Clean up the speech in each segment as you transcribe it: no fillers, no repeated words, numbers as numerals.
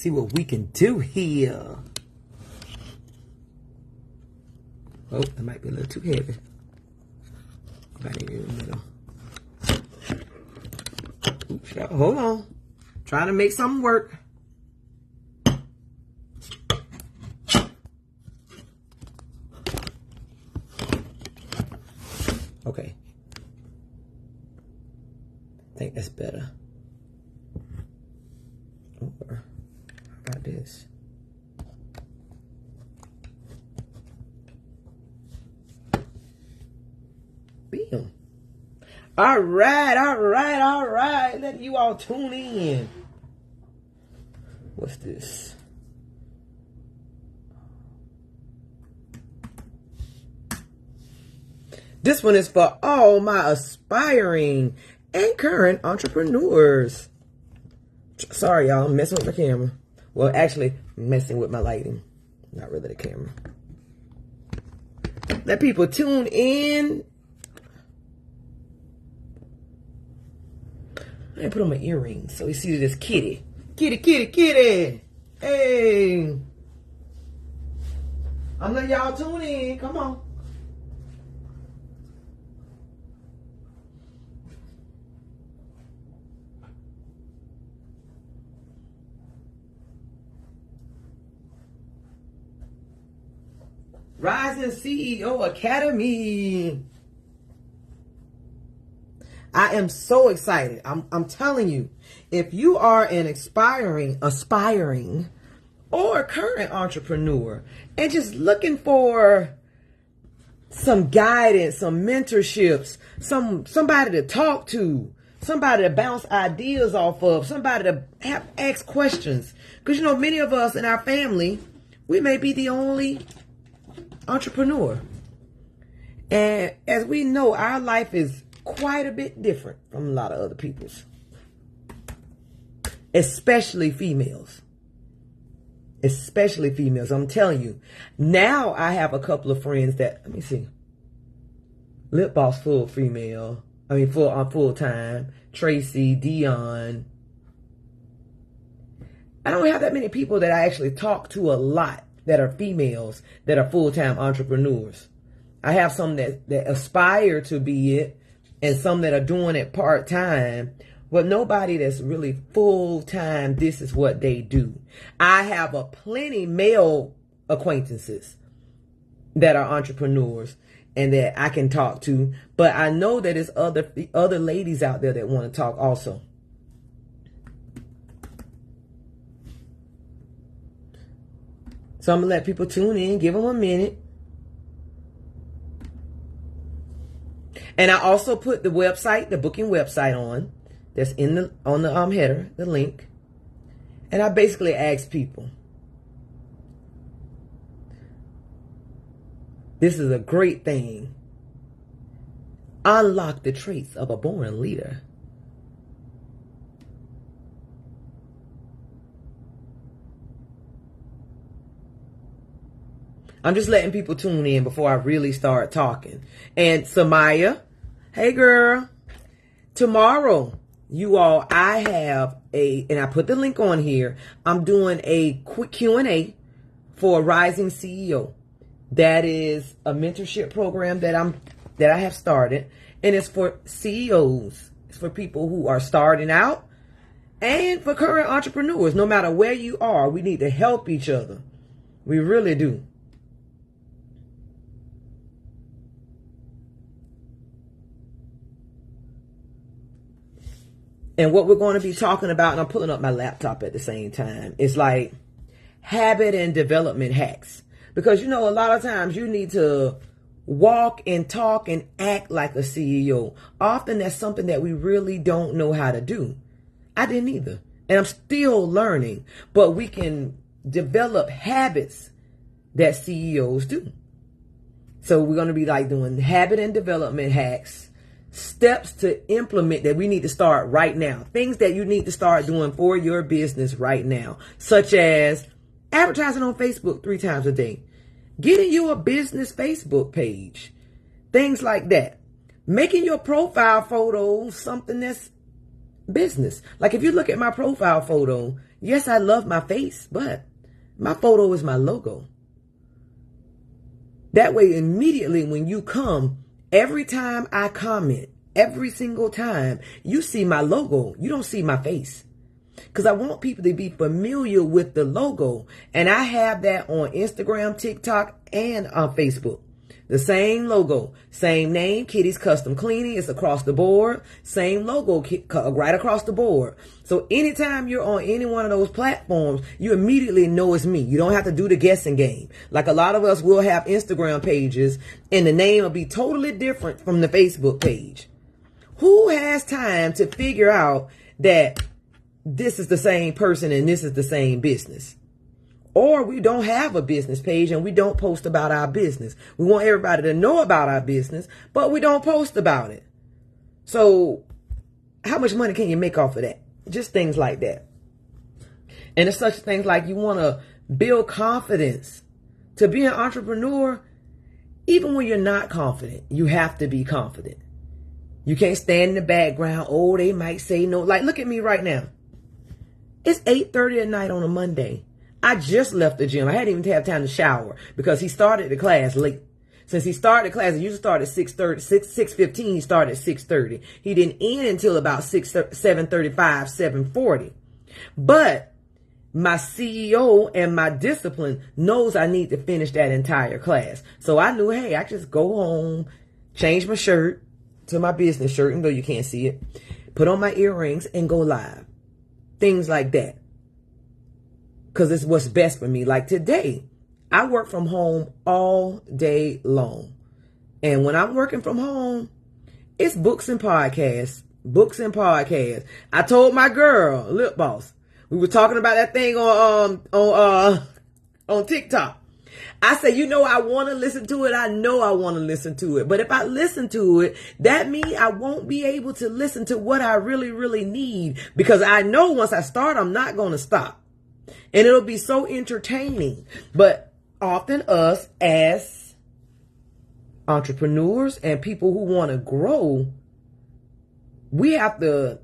See what we can do here. Oh, that might be a little too heavy. Right in the middle. Oops, hold on. Trying to make something work. Okay. I think that's better. Or how about this? Bam. All right. Let you all tune in. What's this? This one is for all my aspiring and current entrepreneurs. Sorry, y'all. I'm messing with the camera. Well, actually, messing with my lighting. Not really the camera. Let people tune in. I put on my earrings so you see this kitty. Kitty. Hey. I'm letting y'all tune in. Come on. Rising CEO Academy. I am so excited. I'm telling you, if you are an aspiring or current entrepreneur and just looking for some guidance, some mentorships, somebody to talk to, somebody to bounce ideas off of, somebody to ask questions. Because, you know, many of us in our family, we may be the only entrepreneur. And as we know, our life is quite a bit different from a lot of other people's. Especially females. I'm telling you. Now I have a couple of friends that, let me see. Lip Boss full female. I mean full time. Tracy, Dion. I don't have that many people that I actually talk to a lot that are females that are full-time entrepreneurs. I have some that aspire to be it and some that are doing it part-time, but nobody that's really full-time, this is what they do. I have a plenty male acquaintances that are entrepreneurs and that I can talk to, but I know that there's other ladies out there that want to talk also. So I'm going to let people tune in, give them a minute. And I also put the website, the booking website on. That's on the header, the link. And I basically ask people. This is a great thing. Unlock the traits of a born leader. I'm just letting people tune in before I really start talking. And Samaya, hey girl, tomorrow, you all, I have and I put the link on here. I'm doing a quick Q&A for a rising CEO. That is a mentorship program that I have started, and it's for CEOs. It's for people who are starting out and for current entrepreneurs. No matter where you are, we need to help each other. We really do. And what we're going to be talking about, and I'm pulling up my laptop at the same time, is like habit and development hacks. Because, you know, a lot of times you need to walk and talk and act like a CEO. Often that's something that we really don't know how to do. I didn't either. And I'm still learning. But we can develop habits that CEOs do. So we're going to be like doing habit and development hacks. Steps to implement that we need to start right now. Things that you need to start doing for your business right now. Such as advertising on Facebook 3 times a day. Getting you a business Facebook page. Things like that. Making your profile photo something that's business. Like if you look at my profile photo, Yes, I love my face, but my photo is my logo. That way, immediately when you come, every time I comment, every single time, you see my logo. You don't see my face. Because I want people to be familiar with the logo. And I have that on Instagram, TikTok, and on Facebook. The same logo, same name, Kitty's Custom Cleaning. It's across the board. Same logo right across the board. So anytime you're on any one of those platforms, you immediately know it's me. You don't have to do the guessing game. Like a lot of us will have Instagram pages and the name will be totally different from the Facebook page. Who has time to figure out that this is the same person and this is the same business? Or we don't have a business page and we don't post about our business. We want everybody to know about our business, but we don't post about it. So how much money can you make off of that? Just things like that. And it's such things like you want to build confidence. To be an entrepreneur, even when you're not confident, you have to be confident. You can't stand in the background. Oh, they might say no. Like, look at me right now. It's 8:30 at night on a Monday. I just left the gym. I hadn't even had time to shower because he started the class late. Since he started class, it usually started at 6:15. He started at 6:30. He didn't end until about 7:35, 7:40. But my CEO and my discipline knows I need to finish that entire class. So I knew, hey, I just go home, change my shirt to my business shirt, even though you can't see it, put on my earrings and go live. Things like that. Because it's what's best for me. Like today, I work from home all day long. And when I'm working from home, it's books and podcasts. Books and podcasts. I told my girl, Lip Boss, we were talking about that thing on TikTok. I said, I want to listen to it. I know I want to listen to it. But if I listen to it, that means I won't be able to listen to what I really, really need. Because I know once I start, I'm not going to stop. And it'll be so entertaining. But often us as entrepreneurs and people who want to grow, we have to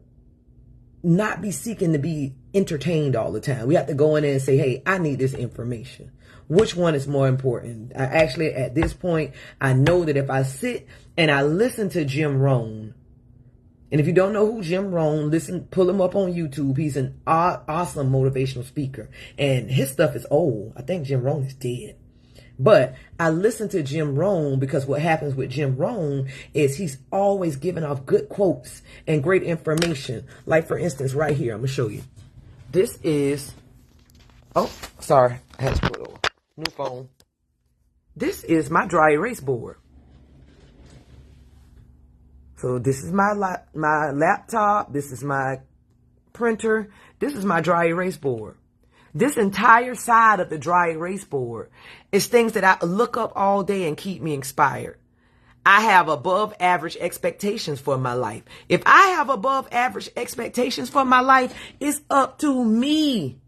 not be seeking to be entertained all the time. We have to go in there and say, hey, I need this information. Which one is more important? Actually, at this point, I know that if I sit and I listen to Jim Rohn, and if you don't know who Jim Rohn, pull him up on YouTube. He's an awesome motivational speaker. And his stuff is old. I think Jim Rohn is dead. But I listen to Jim Rohn because what happens with Jim Rohn is he's always giving off good quotes and great information. Like, for instance, right here, I'm going to show you. This is, oh, sorry. I had to put it over. New phone. This is my dry erase board. So this is my laptop. This is my printer. This is my dry erase board. This entire side of the dry erase board is things that I look up all day and keep me inspired. I have above average expectations for my life. If I have above average expectations for my life, it's up to me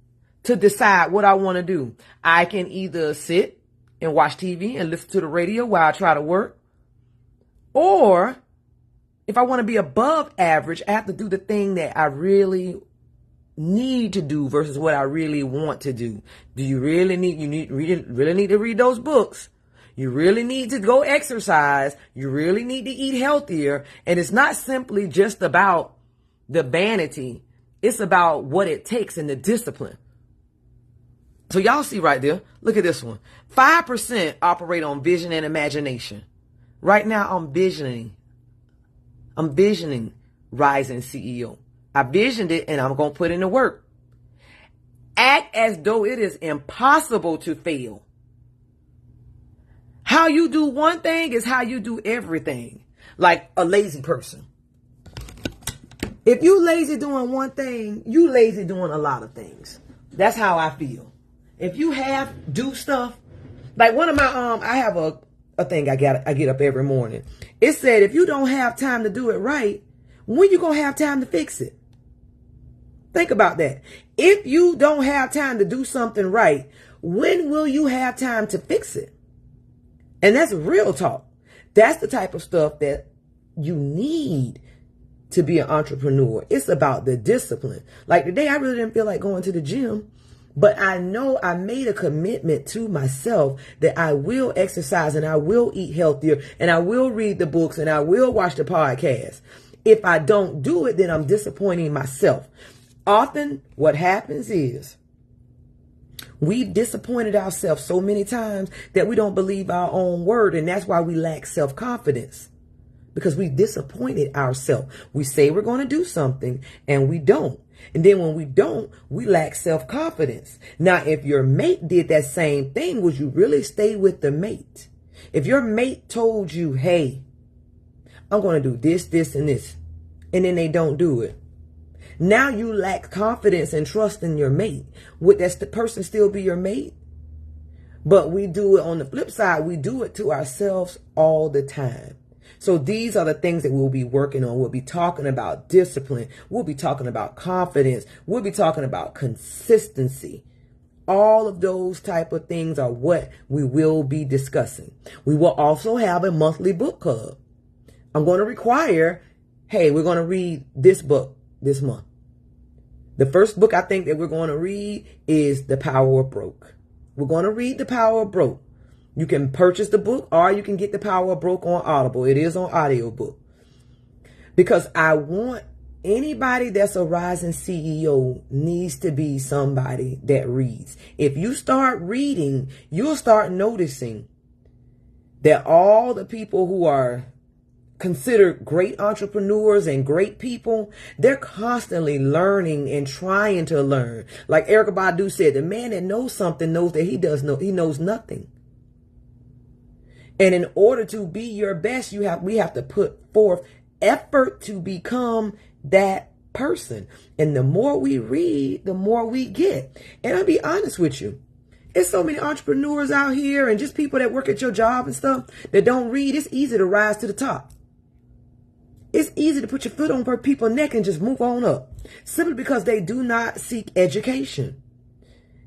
to decide what I want to do. I can either sit and watch TV and listen to the radio while I try to work, or if I want to be above average, I have to do the thing that I really need to do versus what I really want to do. Do you really really need to read those books? You really need to go exercise. You really need to eat healthier. And it's not simply just about the vanity. It's about what it takes and the discipline. So y'all see right there. Look at this one. 5% operate on vision and imagination. Right now I'm visioning Rising CEO. I visioned it and I'm going to put in the work. Act as though it is impossible to fail. How you do one thing is how you do everything. Like a lazy person. If you lazy doing one thing, you lazy doing a lot of things. That's how I feel. If you do stuff, like one of my, I have a thing I get up every morning. It said, if you don't have time to do it right, when you going to have time to fix it? Think about that. If you don't have time to do something right, when will you have time to fix it? And that's real talk. That's the type of stuff that you need to be an entrepreneur. It's about the discipline. Like today, I really didn't feel like going to the gym, but I know I made a commitment to myself that I will exercise and I will eat healthier and I will read the books and I will watch the podcast. If I don't do it, then I'm disappointing myself. Often what happens is we've disappointed ourselves so many times that we don't believe our own word. And that's why we lack self-confidence, because we disappointed ourselves. We say we're going to do something and we don't. And then when we don't, we lack self-confidence. Now, if your mate did that same thing, would you really stay with the mate? If your mate told you, hey, I'm going to do this, this, and this, and then they don't do it, now you lack confidence and trust in your mate. Would that the person still be your mate? But we do it on the flip side. We do it to ourselves all the time. So these are the things that we'll be working on. We'll be talking about discipline. We'll be talking about confidence. We'll be talking about consistency. All of those type of things are what we will be discussing. We will also have a monthly book club. I'm going to require, hey, we're going to read this book this month. The first book I think that we're going to read is The Power of Broke. We're going to read The Power of Broke. You can purchase the book or you can get The Power of Broke on Audible. It is on audiobook. Because I want anybody that's a rising CEO needs to be somebody that reads. If you start reading, you'll start noticing that all the people who are considered great entrepreneurs and great people, they're constantly learning and trying to learn. Like Erykah Badu said, the man that knows something knows that he knows nothing. And in order to be your best, we have to put forth effort to become that person. And the more we read, the more we get. And I'll be honest with you. There's so many entrepreneurs out here and just people that work at your job and stuff that don't read. It's easy to rise to the top. It's easy to put your foot on people's neck and just move on up, simply because they do not seek education.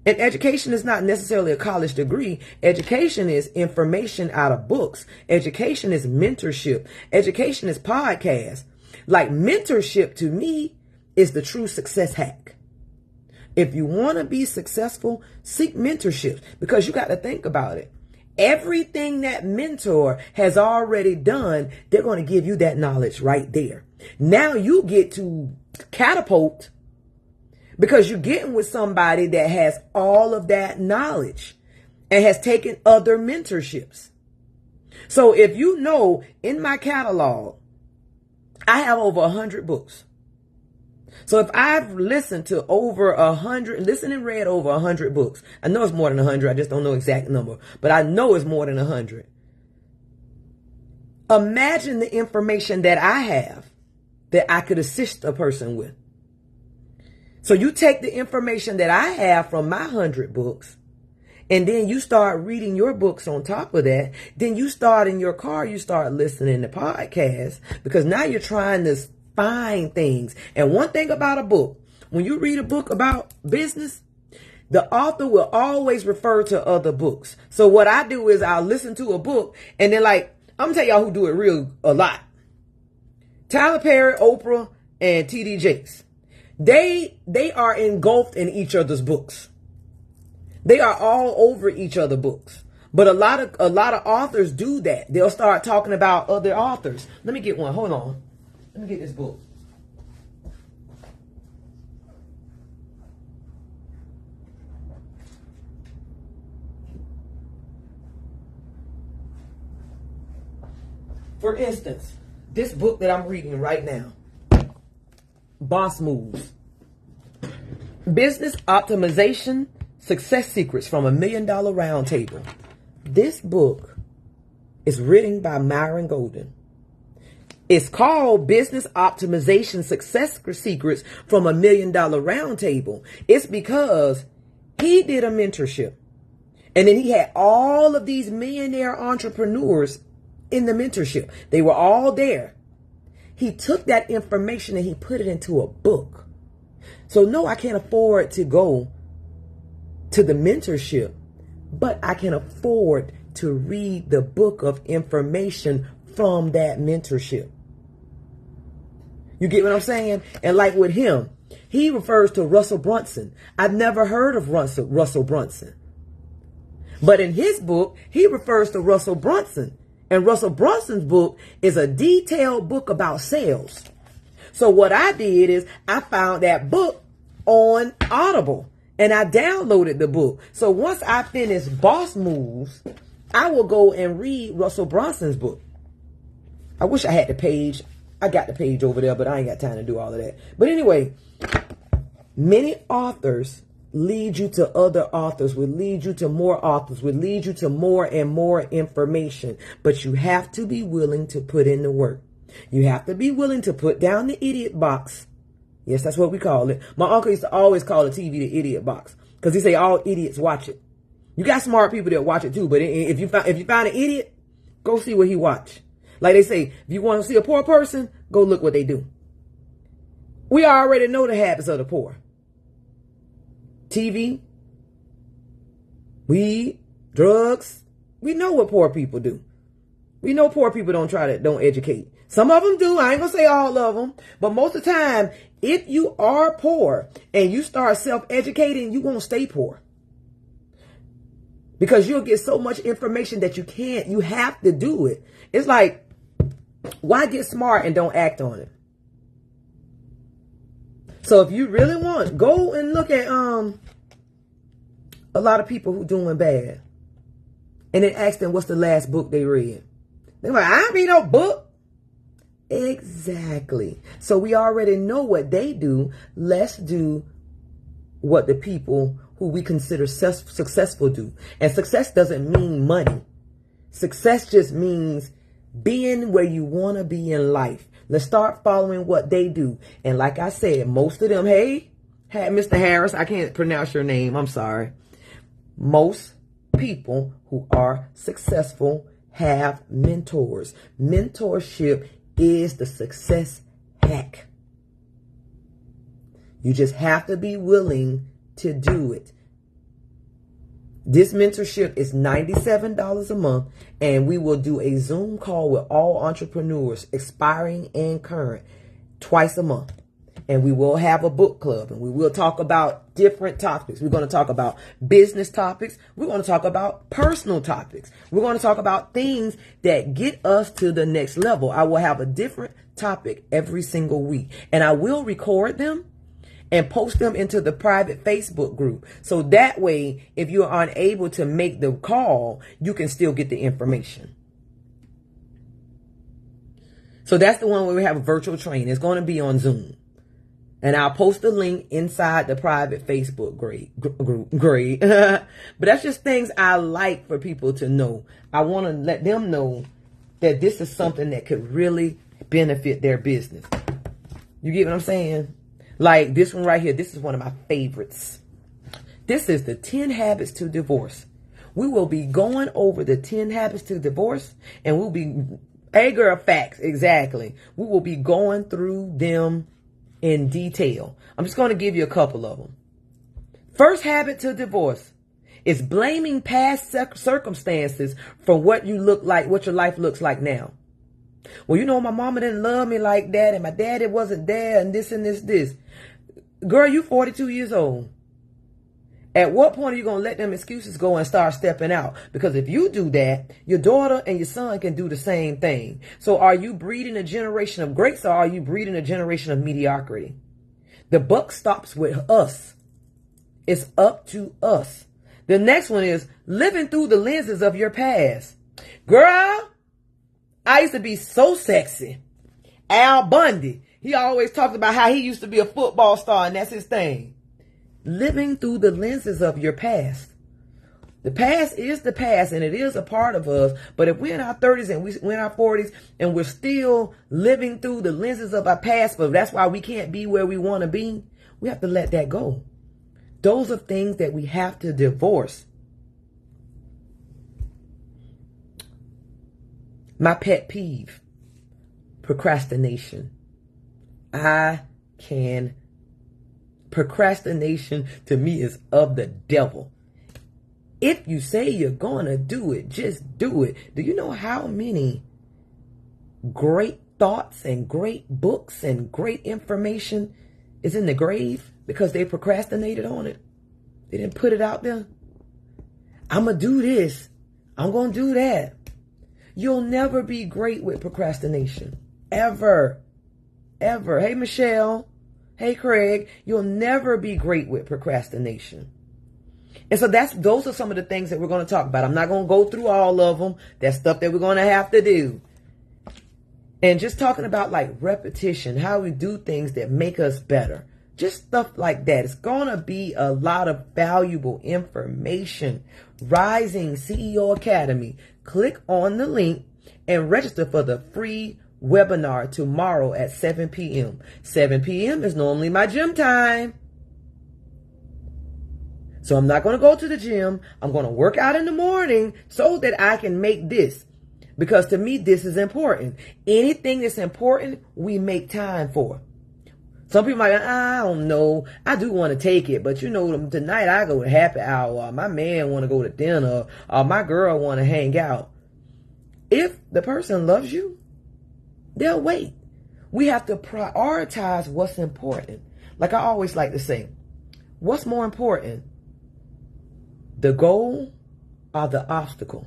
And education is not necessarily a college degree. Education is information out of books. Education is mentorship. Education is podcasts. Like mentorship to me is the true success hack. If you want to be successful, seek mentorship, because you got to think about it. Everything that mentor has already done, they're going to give you that knowledge right there. Now you get to catapult, because you're getting with somebody that has all of that knowledge and has taken other mentorships. So if you know, in my catalog, I have over 100 books. So if I've listened to over 100, listened and read over 100 books, I know it's more than 100. I just don't know exact number, but I know it's more than 100. Imagine the information that I have that I could assist a person with. So you take the information that I have from my 100 books, and then you start reading your books on top of that. Then you start in your car, you start listening to podcasts, because now you're trying to find things. And one thing about a book, when you read a book about business, the author will always refer to other books. So what I do is I'll listen to a book, and then I'm gonna tell y'all who do it a lot. Tyler Perry, Oprah, and TD Jakes. They are engulfed in each other's books. They are all over each other's books. But a lot of authors do that. They'll start talking about other authors. Let me get one. Hold on. Let me get this book. For instance, this book that I'm reading right now, Boss Moves. Business Optimization Success Secrets from $1 Million Roundtable. This book is written by Myron Golden. It's called Business Optimization Success Secrets from $1 Million Roundtable. It's because he did a mentorship. And then he had all of these millionaire entrepreneurs in the mentorship. They were all there. He took that information and he put it into a book. So no, I can't afford to go to the mentorship, but I can afford to read the book of information from that mentorship. You get what I'm saying? And like with him, he refers to Russell Brunson. I've never heard of Russell Brunson. But in his book, he refers to Russell Brunson. And Russell Brunson's book is a detailed book about sales. So what I did is I found that book on Audible and I downloaded the book. So once I finish Boss Moves, I will go and read Russell Brunson's book. I wish I had the page. I got the page over there, but I ain't got time to do all of that. But anyway, many authors lead you to other authors, will lead you to more authors, will lead you to more and more information. But you have to be willing to put in the work. You have to be willing to put down the idiot box. Yes, that's what we call it. My uncle used to always call the TV the idiot box because he say all idiots watch it. You got smart people that watch it too, but if you find an idiot, go see what he watch. Like they say, if you want to see a poor person, go look what they do. We already know the habits of the poor. TV, weed, drugs. We know what poor people do. We know poor people don't educate. Some of them do. I ain't gonna say all of them, but most of the time, if you are poor and you start self-educating, you won't stay poor. Because you'll get so much information that you have to do it. It's like, why get smart and don't act on it? So if you really want, go and look at a lot of people who doing bad. And then ask them what's the last book they read. They're like, I don't read no book. Exactly. So we already know what they do. Let's do what the people who we consider successful do. And success doesn't mean money. Success just means being where you want to be in life. Let's start following what they do. And like I said, most of them, Mr. Harris, I can't pronounce your name. I'm sorry. Most people who are successful have mentors. Mentorship is the success hack. You just have to be willing to do it. This mentorship is $97 a month, and we will do a Zoom call with all entrepreneurs, aspiring and current, twice a month. And we will have a book club, and we will talk about different topics. We're going to talk about business topics. We're going to talk about personal topics. We're going to talk about things that get us to the next level. I will have a different topic every single week, and I will record them and post them into the private Facebook group. So that way, if you're unable to make the call, you can still get the information. So that's the one where we have a virtual training. It's going to be on Zoom. And I'll post the link inside the private Facebook group. Great. But that's just things I like for people to know. I want to let them know that this is something that could really benefit their business. You get what I'm saying? Like this one right here. This is one of my favorites. This is the 10 Habits to Divorce. We will be going over the 10 Habits to Divorce, and we'll be, hey girl, facts, exactly. We will be going through them in detail. I'm just going to give you a couple of them. First habit to divorce is blaming past circumstances for what you look like, what your life looks like now. Well, you know, my mama didn't love me like that, and my daddy wasn't there, and this and this. Girl, you 42 years old. At what point are you going to let them excuses go and start stepping out? Because if you do that, your daughter and your son can do the same thing. So are you breeding a generation of greats, or are you breeding a generation of mediocrity? The buck stops with us. It's up to us. The next one is living through the lenses of your past. Girl, I used to be so sexy. Al Bundy, he always talked about how he used to be a football star, and that's his thing. Living through the lenses of your past. The past is the past, and it is a part of us. But if we're in our 30s and we're in our 40s and we're still living through the lenses of our past, but that's why we can't be where we want to be, we have to let that go. Those are things that we have to divorce. My pet peeve, procrastination. Procrastination to me is of the devil. If you say you're going to do it, just do it. Do you know how many great thoughts and great books and great information is in the grave because they procrastinated on it. They didn't put it out there. I'm going to do this. I'm going to do that. You'll never be great with procrastination. Ever. Ever. Hey, Michelle. Hey, Craig. You'll never be great with procrastination. And so those are some of the things that we're going to talk about. I'm not going to go through all of them. That's stuff that we're going to have to do. And just talking about like repetition, how we do things that make us better. Just stuff like that. It's going to be a lot of valuable information. Rising CEO Academy. Click on the link and register for the free webinar tomorrow at 7 p.m. 7 p.m. is normally my gym time. So I'm not going to go to the gym. I'm going to work out in the morning so that I can make this. Because to me, this is important. Anything that's important, we make time for. Some people might, I don't know. I do want to take it. But you know, tonight I go to happy hour. My man want to go to dinner. Or my girl want to hang out. If the person loves you, they'll wait. We have to prioritize what's important. Like I always like to say, what's more important? The goal or the obstacle?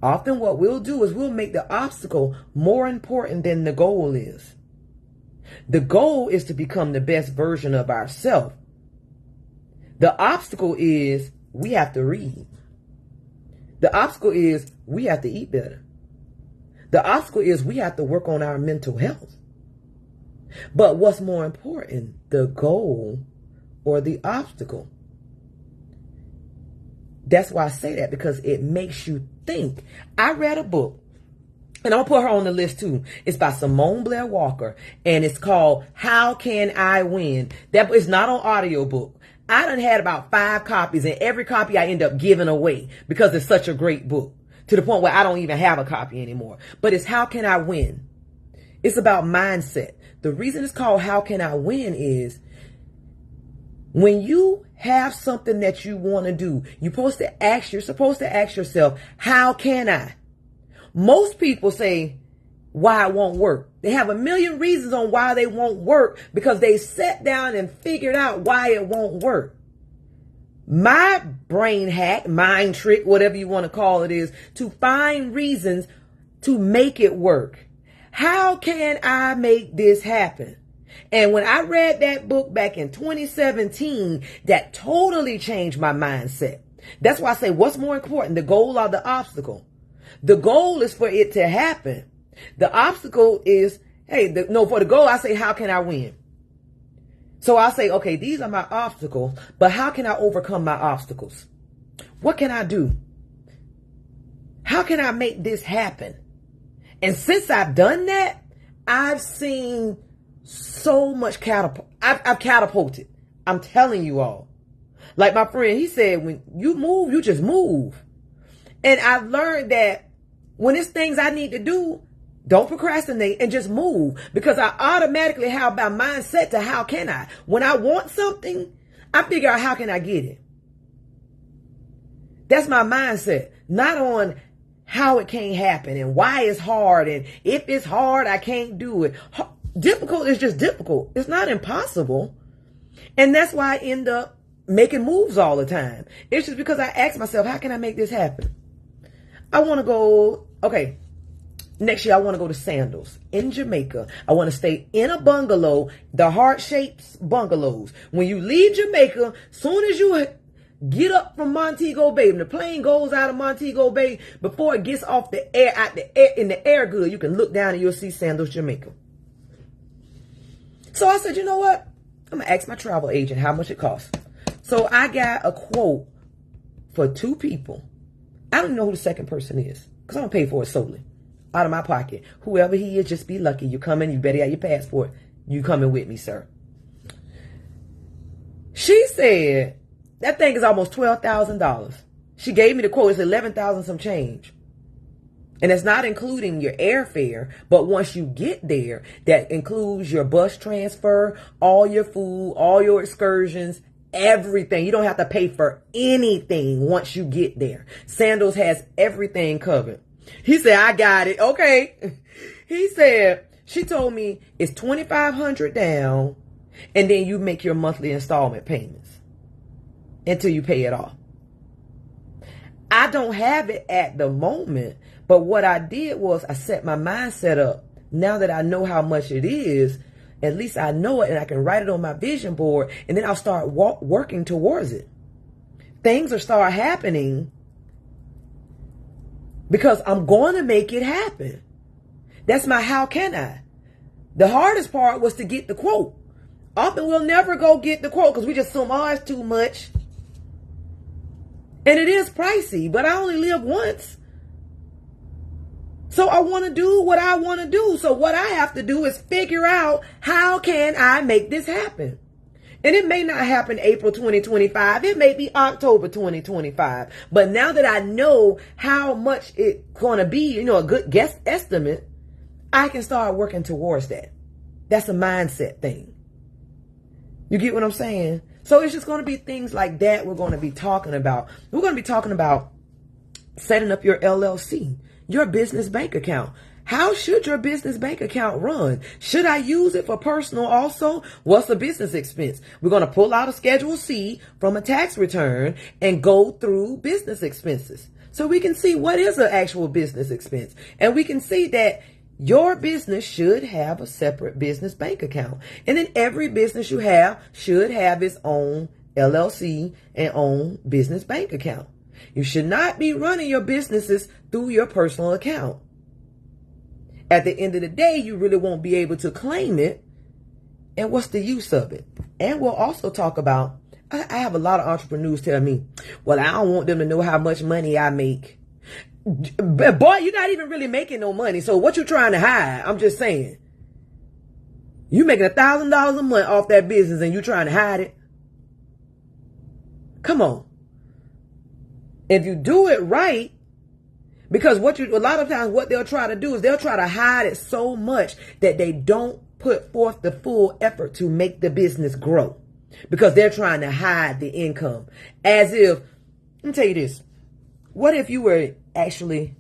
Often what we'll do is we'll make the obstacle more important than the goal is. The goal is to become the best version of ourselves. The obstacle is we have to read. The obstacle is we have to eat better. The obstacle is we have to work on our mental health. But what's more important, the goal or the obstacle? That's why I say that, because it makes you think. I read a book, and I'll put her on the list too. It's by Simone Blair Walker, and it's called How Can I Win? That is not on audiobook. I done had about 5 copies, and every copy I end up giving away because it's such a great book, to the point where I don't even have a copy anymore. But it's How Can I Win? It's about mindset. The reason it's called How Can I Win is when you have something that you want to do, you're supposed to ask yourself, how can I? Most people say why it won't work. They have a million reasons on why they won't work because they sat down and figured out why it won't work. My brain hack, mind trick, whatever you want to call it, is to find reasons to make it work. How can I make this happen? And when I read that book back in 2017, that totally changed my mindset. That's why I say, what's more important, the goal or the obstacle? The goal is for it to happen. The obstacle is, for the goal, I say, how can I win? So I say, okay, these are my obstacles, but how can I overcome my obstacles? What can I do? How can I make this happen? And since I've done that, I've seen so much I've catapulted. I'm telling you all. Like my friend, he said, when you move, you just move. And I've learned that when it's things I need to do, don't procrastinate and just move. Because I automatically have my mindset to how can I? When I want something, I figure out how can I get it. That's my mindset. Not on how it can't happen and why it's hard. And if it's hard, I can't do it. Difficult is just difficult. It's not impossible. And that's why I end up making moves all the time. It's just because I ask myself, how can I make this happen? I want to go, next year I want to go to Sandals in Jamaica. I want to stay in a bungalow, the heart-shaped bungalows. When you leave Jamaica, soon as you get up from Montego Bay, when the plane goes out of Montego Bay, before it gets off the air, in the air good, you can look down and you'll see Sandals, Jamaica. So I said, you know what? I'm going to ask my travel agent how much it costs. So I got a quote for 2 people. I don't even know who the second person is because I don't pay for it solely out of my pocket. Whoever he is, just be lucky. You coming, you better have your passport. You coming with me, sir. She said that thing is almost $12,000. She gave me the quote. It's 11,000 some change. And it's not including your airfare, but once you get there, that includes your bus transfer, all your food, all your excursions, everything. You don't have to pay for anything once you get there. Sandals has everything covered. He said, I got it. Okay. He said, she told me it's $2,500 down, and then you make your monthly installment payments until you pay it off. I don't have it at the moment, but what I did was I set my mindset up. Now that I know how much it is, at least I know it and I can write it on my vision board, and then I'll start working towards it. Things will start happening because I'm going to make it happen. That's my how can I. The hardest part was to get the quote. Often we'll never go get the quote because we just assume, oh, it's too much. And it is pricey, but I only live once. So I want to do what I want to do. So what I have to do is figure out how can I make this happen. And it may not happen April 2025. It may be October 2025. But now that I know how much it's going to be, a good guess estimate, I can start working towards that. That's a mindset thing. You get what I'm saying? So it's just going to be things like that we're going to be talking about. We're going to be talking about setting up your LLC, your business bank account. How should your business bank account run? Should I use it for personal also? What's the business expense? We're going to pull out a Schedule C from a tax return and go through business expenses so we can see what is an actual business expense. And we can see that your business should have a separate business bank account. And then every business you have should have its own LLC and own business bank account. You should not be running your businesses through your personal account. At the end of the day, you really won't be able to claim it. And what's the use of it? And we'll also talk about, I have a lot of entrepreneurs tell me, well, I don't want them to know how much money I make. Boy, you're not even really making no money. So what you trying to hide? I'm just saying. You making $1,000 a month off that business and you trying to hide it? Come on. If you do it right, because a lot of times what they'll try to do is they'll try to hide it so much that they don't put forth the full effort to make the business grow, because they're trying to hide the income. As if, let me tell you this. What if you were actually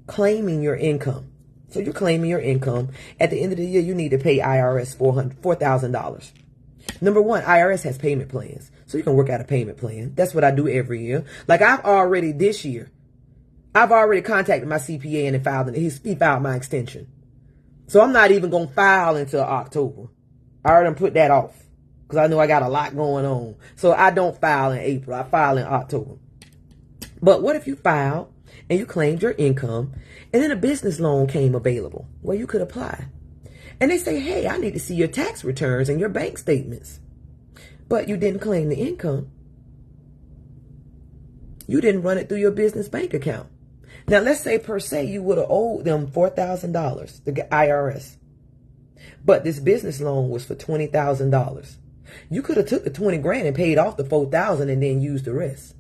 claiming your income? So you're claiming your income. At the end of the year, you need to pay IRS $4,000. Number one, IRS has payment plans. So you can work out a payment plan. That's what I do every year. Like I've already contacted my CPA and he filed my extension. So I'm not even going to file until October. I already put that off because I know I got a lot going on. So I don't file in April. I file in October. But what if you filed and you claimed your income and then a business loan came available where you could apply? And they say, hey, I need to see your tax returns and your bank statements. But you didn't claim the income. You didn't run it through your business bank account. Now, let's say per se you would have owed them $4,000, the IRS. But this business loan was for $20,000. You could have took the 20 grand and paid off the 4,000 and then used the rest.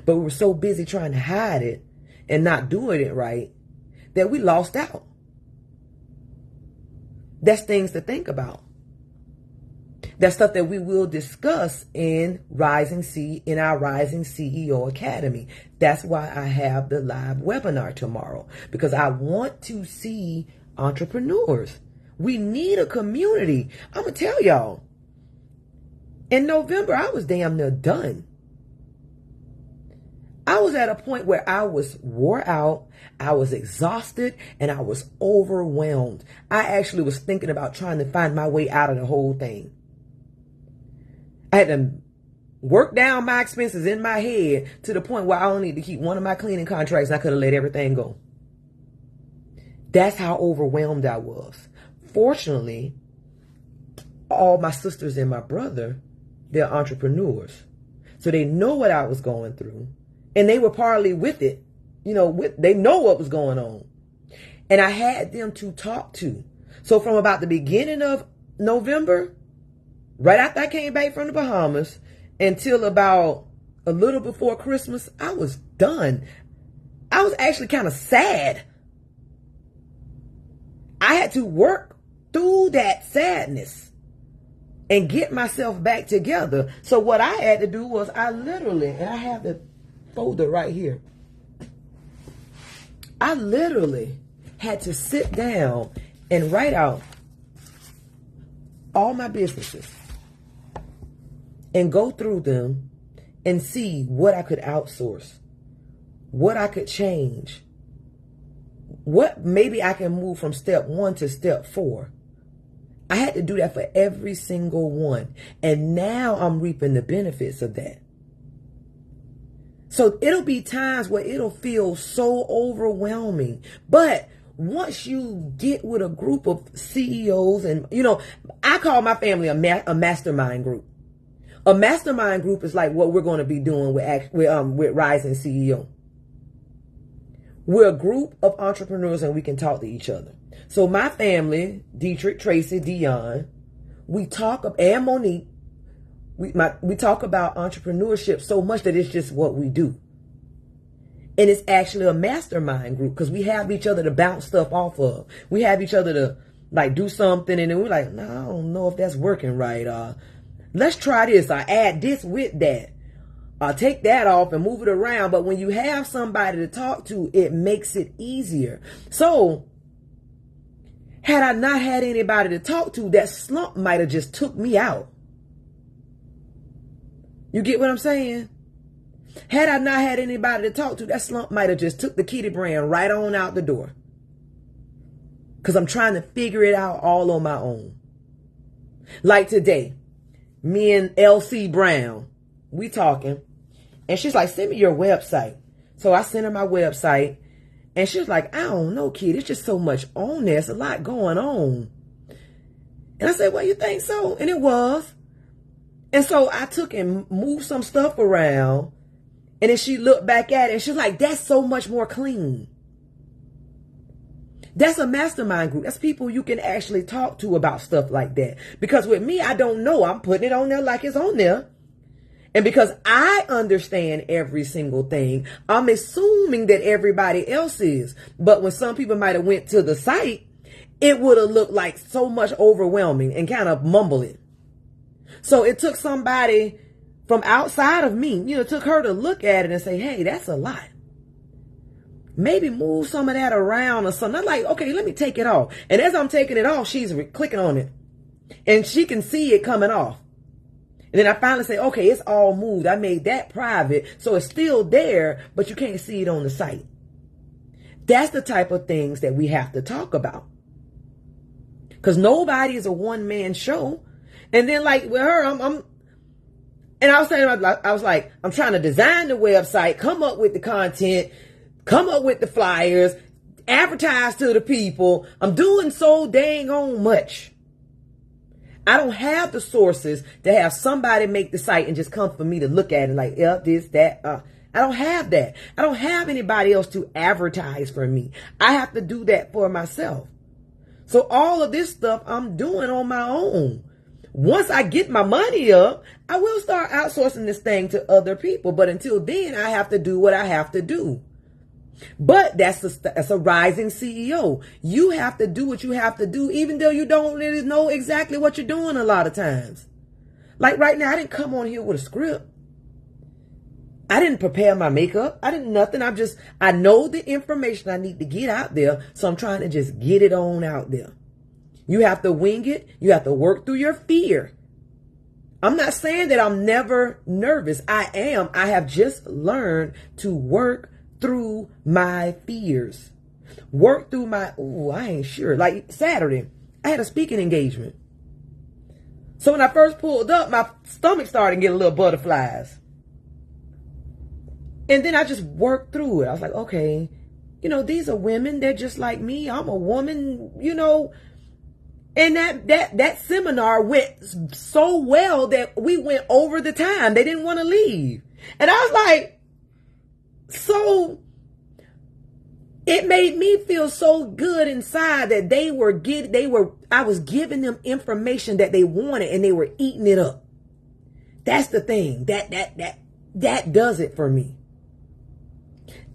But we were so busy trying to hide it and not doing it right that we lost out. That's things to think about. That's stuff that we will discuss in our Rising CEO Academy. That's why I have the live webinar tomorrow, because I want to see entrepreneurs. We need a community. I'm going to tell y'all, in November, I was damn near done. I was at a point where I was wore out, I was exhausted, and I was overwhelmed. I actually was thinking about trying to find my way out of the whole thing. I had to work down my expenses in my head to the point where I only need to keep one of my cleaning contracts and I could have let everything go. That's how overwhelmed I was. Fortunately, all my sisters and my brother, they're entrepreneurs. So they know what I was going through. And they were partly with it. They know what was going on. And I had them to talk to. So from about the beginning of November, right after I came back from the Bahamas, until about a little before Christmas, I was done. I was actually kind of sad. I had to work through that sadness and get myself back together. So what I had to do was and I have the folder right here. I literally had to sit down and write out all my businesses and go through them and see what I could outsource, what I could change, what maybe I can move from step 1 to step 4. I had to do that for every single one. And now I'm reaping the benefits of that. So it'll be times where it'll feel so overwhelming. But once you get with a group of CEOs and, I call my family a mastermind group. A mastermind group is like what we're going to be doing with Rising CEO. We're a group of entrepreneurs and we can talk to each other. So my family, Dietrich, Tracy, Dion, and Monique, we talk about entrepreneurship so much that it's just what we do. And it's actually a mastermind group because we have each other to bounce stuff off of. We have each other to do something and then we're like, no, I don't know if that's working right. Let's try this. I add this with that. I'll take that off and move it around. But when you have somebody to talk to, it makes it easier. So had I not had anybody to talk to, that slump might have just took me out. You get what I'm saying? Had I not had anybody to talk to, that slump might have just took the Kitty brand right on out the door. Because I'm trying to figure it out all on my own. Like today, me and LC Brown, we talking. And she's like, send me your website. So I sent her my website. And she was like, I don't know, kid. It's just so much on there. It's a lot going on. And I said, well, you think so? And it was. And so I took and moved some stuff around. And then she looked back at it. And she was like, that's so much more clean. That's a mastermind group. That's people you can actually talk to about stuff like that. Because with me, I don't know. I'm putting it on there like it's on there. And because I understand every single thing, I'm assuming that everybody else is. But when some people might have went to the site, it would have looked like so much overwhelming and kind of mumbling. So it took somebody from outside of me, it took her to look at it and say, hey, that's a lot. Maybe move some of that around or something. I'm like, okay, let me take it off. And as I'm taking it off, she's clicking on it. And she can see it coming off. And then I finally say, okay, it's all moved. I made that private. So it's still there, but you can't see it on the site. That's the type of things that we have to talk about. Because nobody is a one-man show. And then like with her, and I was saying, I was like, I'm trying to design the website, come up with the content, come up with the flyers, advertise to the people. I'm doing so dang on much. I don't have the sources to have somebody make the site and just come for me to look at it like, yeah, this, that. I don't have that. I don't have anybody else to advertise for me. I have to do that for myself. So all of this stuff I'm doing on my own. Once I get my money up, I will start outsourcing this thing to other people. But until then, I have to do what I have to do. But that's a rising CEO. You have to do what you have to do, even though you don't really know exactly what you're doing a lot of times. Like right now, I didn't come on here with a script. I didn't prepare my makeup. I didn't nothing. I know the information I need to get out there. So I'm trying to just get it on out there. You have to wing it. You have to work through your fear. I'm not saying that I'm never nervous. I am. I have just learned to work through my fears. Work through I ain't sure. Like Saturday, I had a speaking engagement. So when I first pulled up, my stomach started to get a little butterflies. And then I just worked through it. I was like, okay, these are women. They're just like me. I'm a woman, And that seminar went so well that we went over the time. They didn't want to leave. And I was like, so it made me feel so good inside that I was giving them information that they wanted and they were eating it up. That's the thing that does it for me.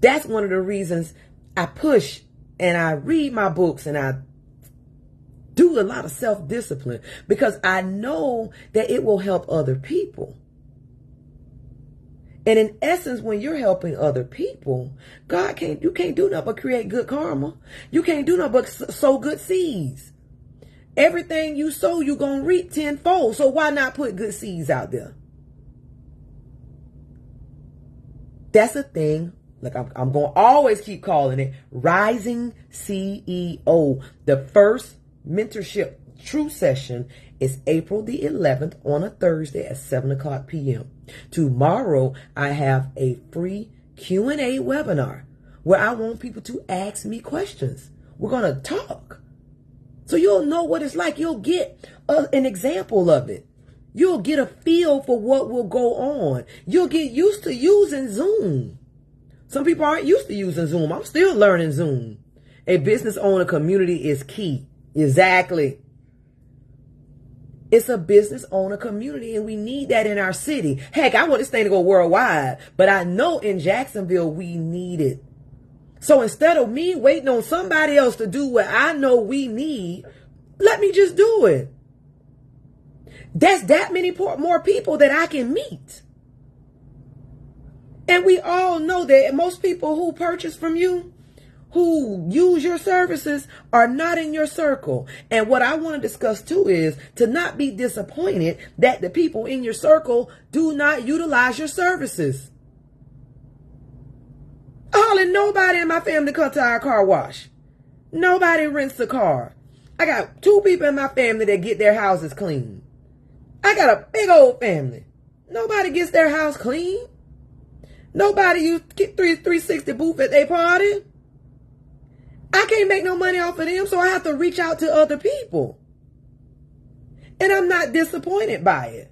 That's one of the reasons I push and I read my books and I do a lot of self-discipline, because I know that it will help other people. And in essence, when you're helping other people, you can't do nothing but create good karma. You can't do nothing but sow good seeds. Everything you sow, you're going to reap tenfold. So why not put good seeds out there? That's a thing. Like I'm going to always keep calling it Rising CEO. The first mentorship true session is April the 11th on a Thursday at 7 o'clock p.m. Tomorrow, I have a free Q&A webinar where I want people to ask me questions. We're going to talk. So you'll know what it's like. You'll get an example of it. You'll get a feel for what will go on. You'll get used to using Zoom. Some people aren't used to using Zoom. I'm still learning Zoom. A business owner community is key. Exactly. It's a business owner community, and we need that in our city. Heck, I want this thing to go worldwide, but I know in Jacksonville we need it. So instead of me waiting on somebody else to do what I know we need, let me just do it. That's that many more people that I can meet. And we all know that most people who purchase from you, who use your services, are not in your circle. And what I want to discuss too is to not be disappointed that the people in your circle do not utilize your services. Hardly nobody in my family comes to our car wash. Nobody rents a car. I got 2 people in my family that get their houses clean. I got a big old family. Nobody gets their house clean. Nobody use 360 booth at their party. I can't make no money off of them, so I have to reach out to other people. And I'm not disappointed by it.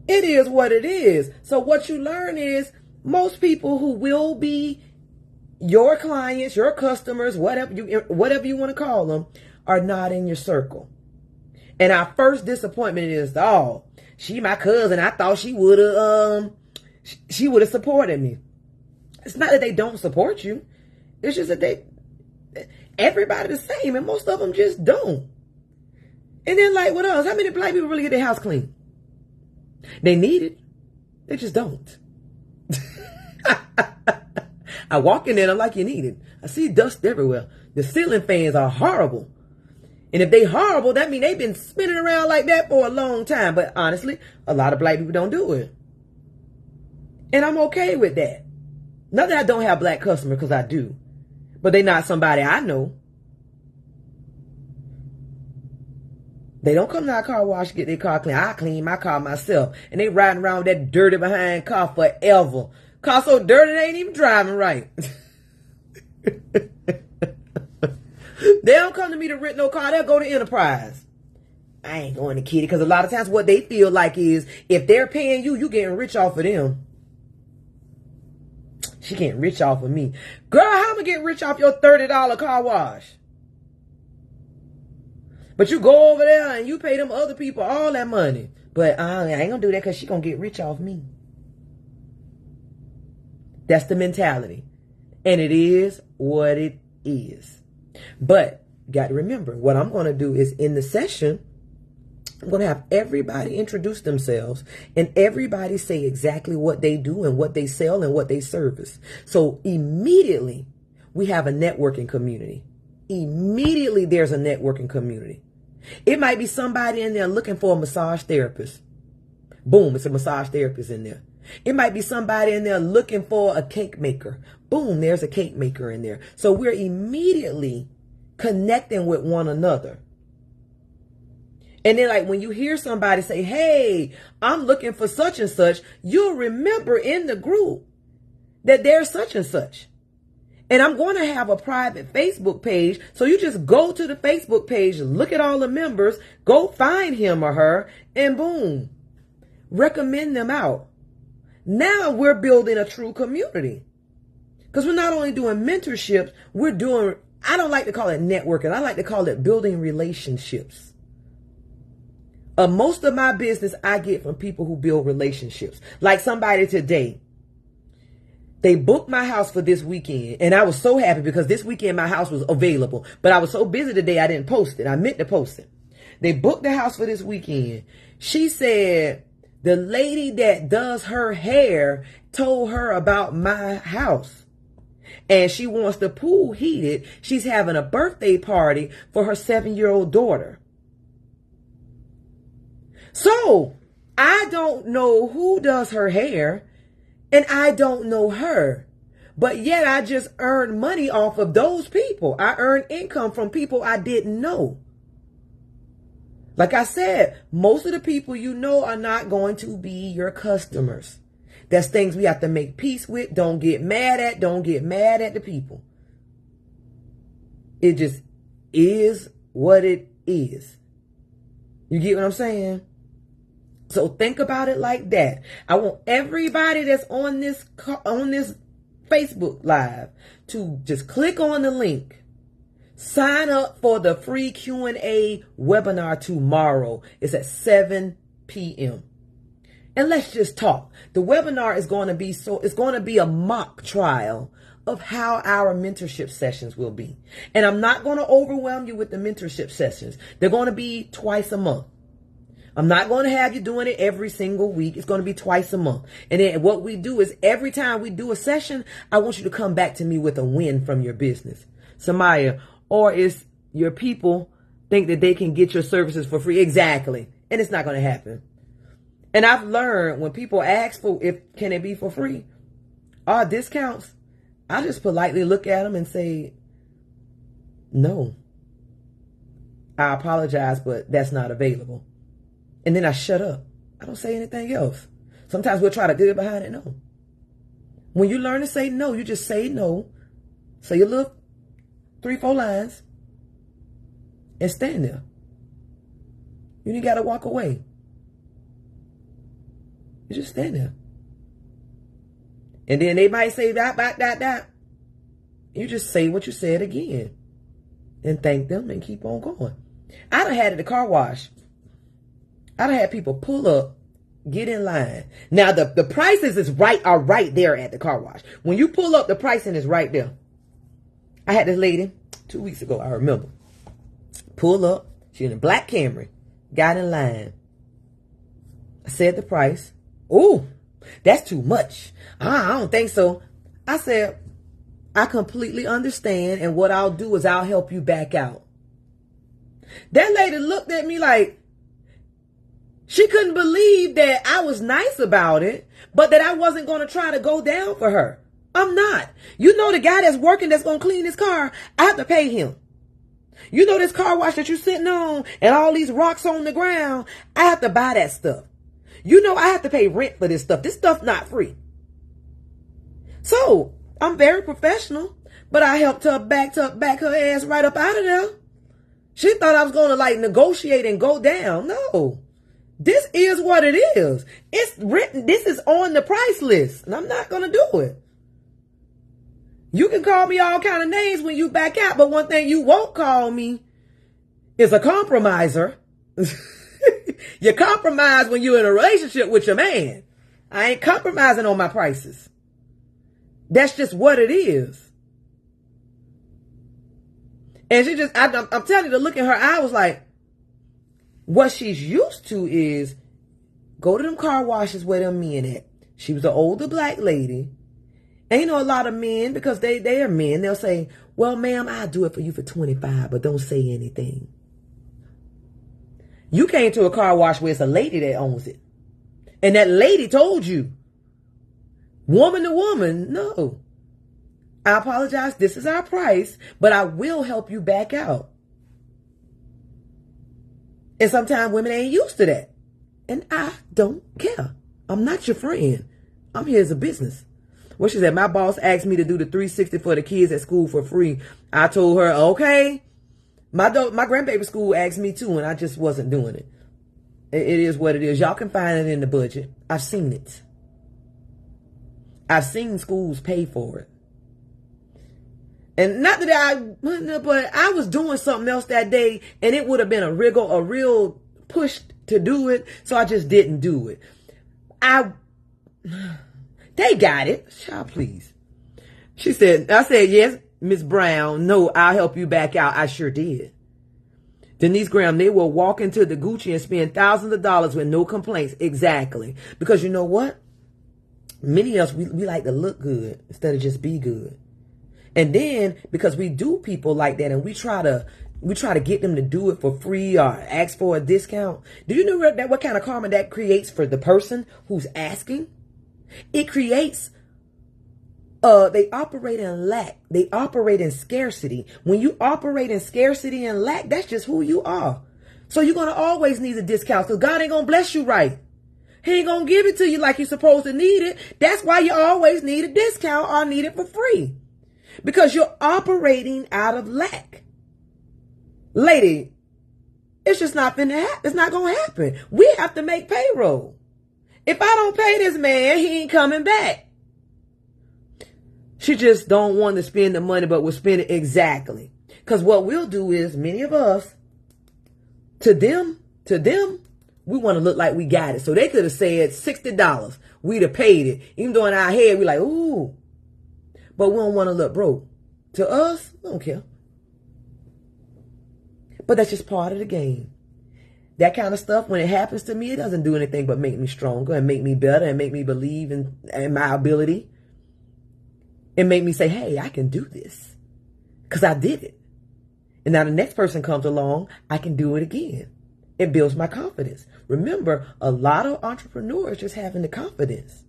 It is what it is. So what you learn is most people who will be your clients, your customers, whatever you want to call them, are not in your circle. And our first disappointment is, oh, she my cousin. I thought she would have supported me. It's not that they don't support you. It's just that everybody the same, and most of them just don't. And then, like, what else? How many black people really get their house clean? They need it. They just don't. I walk in there and I'm like, you need it. I see dust everywhere. The ceiling fans are horrible. And if they horrible, that means they've been spinning around like that for a long time. But honestly, a lot of black people don't do it. And I'm okay with that. Not that I don't have black customers, because I do. But they're not somebody I know. They don't come to our car wash to get their car clean. I clean my car myself. And they riding around with that dirty behind car forever. Car so dirty they ain't even driving right. They don't come to me to rent no car. They'll go to Enterprise. I ain't going to Kitty, because a lot of times what they feel like is if they're paying you, you getting rich off of them. She getting rich off of me. Girl, how am I going to get rich off your $30 car wash? But you go over there and you pay them other people all that money. But I ain't going to do that because she going to get rich off me. That's the mentality. And it is what it is. But you got to remember, what I'm going to do is in the session, I'm going to have everybody introduce themselves and everybody say exactly what they do and what they sell and what they service. So immediately we have a networking community. Immediately there's a networking community. It might be somebody in there looking for a massage therapist. Boom, it's a massage therapist in there. It might be somebody in there looking for a cake maker. Boom, there's a cake maker in there. So we're immediately connecting with one another. And then, like, when you hear somebody say, hey, I'm looking for such and such, you'll remember in the group that there's such and such. And I'm going to have a private Facebook page. So you just go to the Facebook page, look at all the members, go find him or her, and boom, recommend them out. Now we're building a true community. Because we're not only doing mentorships, we're doing, I don't like to call it networking. I like to call it building relationships. Most of my business I get from people who build relationships. Like somebody today, they booked my house for this weekend. And I was so happy because this weekend my house was available. But I was so busy today I didn't post it. I meant to post it. They booked the house for this weekend. She said The lady that does her hair told her about my house. And she wants the pool heated. She's having a birthday party for her 7-year-old daughter. So I don't know who does her hair, and I don't know her. But yet I just earned money off of those people. I earned income from people I didn't know. Like I said, most of the people you know are not going to be your customers. That's things we have to make peace with. Don't get mad at. Don't get mad at the people. It just is what it is. You get what I'm saying? So think about it like that. I want everybody that's on this Facebook Live to just click on the link. Sign up for the free Q&A webinar tomorrow. It's at 7 p.m. And let's just talk. The webinar is going to be it's going to be a mock trial of how our mentorship sessions will be. And I'm not going to overwhelm you with the mentorship sessions. They're going to be twice a month. I'm not going to have you doing it every single week. It's going to be twice a month. And then what we do is every time we do a session, I want you to come back to me with a win from your business. Samaya, or is your people think that they can get your services for free? Exactly. And it's not going to happen. And I've learned when people ask can it be for free? Discounts. I just politely look at them and say, no. I apologize, but that's not available. And then I shut up. I don't say anything else. Sometimes we'll try to get behind it. No. When you learn to say no, you just say no. Say your little 3-4 lines and stand there. You ain't got to walk away. You just stand there. And then they might say that. You just say what you said again and thank them and keep on going. I done had it at the car wash. I done had people pull up, get in line. Now the prices are right there at the car wash. When you pull up, the pricing is right there. I had this lady 2 weeks ago, I remember. Pull up, she in a black Camry, got in line. I said the price. Ooh, that's too much. I don't think so. I said, I completely understand, and what I'll do is I'll help you back out. That lady looked at me like she couldn't believe that I was nice about it, but that I wasn't going to try to go down for her. I'm not. You know the guy that's working that's going to clean his car, I have to pay him. You know this car wash that you're sitting on and all these rocks on the ground, I have to buy that stuff. You know I have to pay rent for this stuff. This stuff not free. So I'm very professional, but I helped her back her ass right up out of there. She thought I was going to negotiate and go down. No, this is what it is. It's written. This is on the price list, and I'm not going to do it. You can call me all kind of names when you back out, but one thing you won't call me is a compromiser. You compromise when you're in a relationship with your man. I ain't compromising on my prices. That's just what it is. And she just, I'm telling you, to look in her eye was like, what she's used to is go to them car washes where them men at. She was an older black lady. And you know, a lot of men, because they are men, they'll say, well, ma'am, I'll do it for you for $25, but don't say anything. You came to a car wash where it's a lady that owns it. And that lady told you, woman to woman, no. I apologize, this is our price, but I will help you back out. And sometimes women ain't used to that. And I don't care. I'm not your friend. I'm here as a business. Well, she said, my boss asked me to do the 360 for the kids at school for free. I told her, okay. My grandbaby school asked me too, and I just wasn't doing it. It is what it is. Y'all can find it in the budget. I've seen it. I've seen schools pay for it. And not that but I was doing something else that day, and it would have been a real push to do it, so I just didn't do it. They got it. Child, please. I said, yes, Miss Brown. No, I'll help you back out. I sure did. Denise Graham, they will walk into the Gucci and spend thousands of dollars with no complaints. Exactly. Because you know what? Many of us, we like to look good instead of just be good. And then because we do people like that and we try to get them to do it for free or ask for a discount. Do you know what kind of karma that creates for the person who's asking? It creates they operate in lack. They operate in scarcity. When you operate in scarcity and lack, that's just who you are. So you're going to always need a discount because God ain't going to bless you right. He ain't going to give it to you like you're supposed to need it. That's why you always need a discount or need it for free. Because you're operating out of lack. Lady, it's just not finna happen. It's not going to happen. We have to make payroll. If I don't pay this man, he ain't coming back. She just don't want to spend the money, but will spend it exactly. Because what we'll do is, many of us, to them, we want to look like we got it. So they could have said $60. We'd have paid it. Even though in our head, we're like, ooh. But we don't want to look broke. To us, we don't care. But that's just part of the game. That kind of stuff, when it happens to me, it doesn't do anything but make me stronger and make me better and make me believe in my ability. And make me say, hey, I can do this because I did it. And now the next person comes along, I can do it again. It builds my confidence. Remember, a lot of entrepreneurs just having the confidence.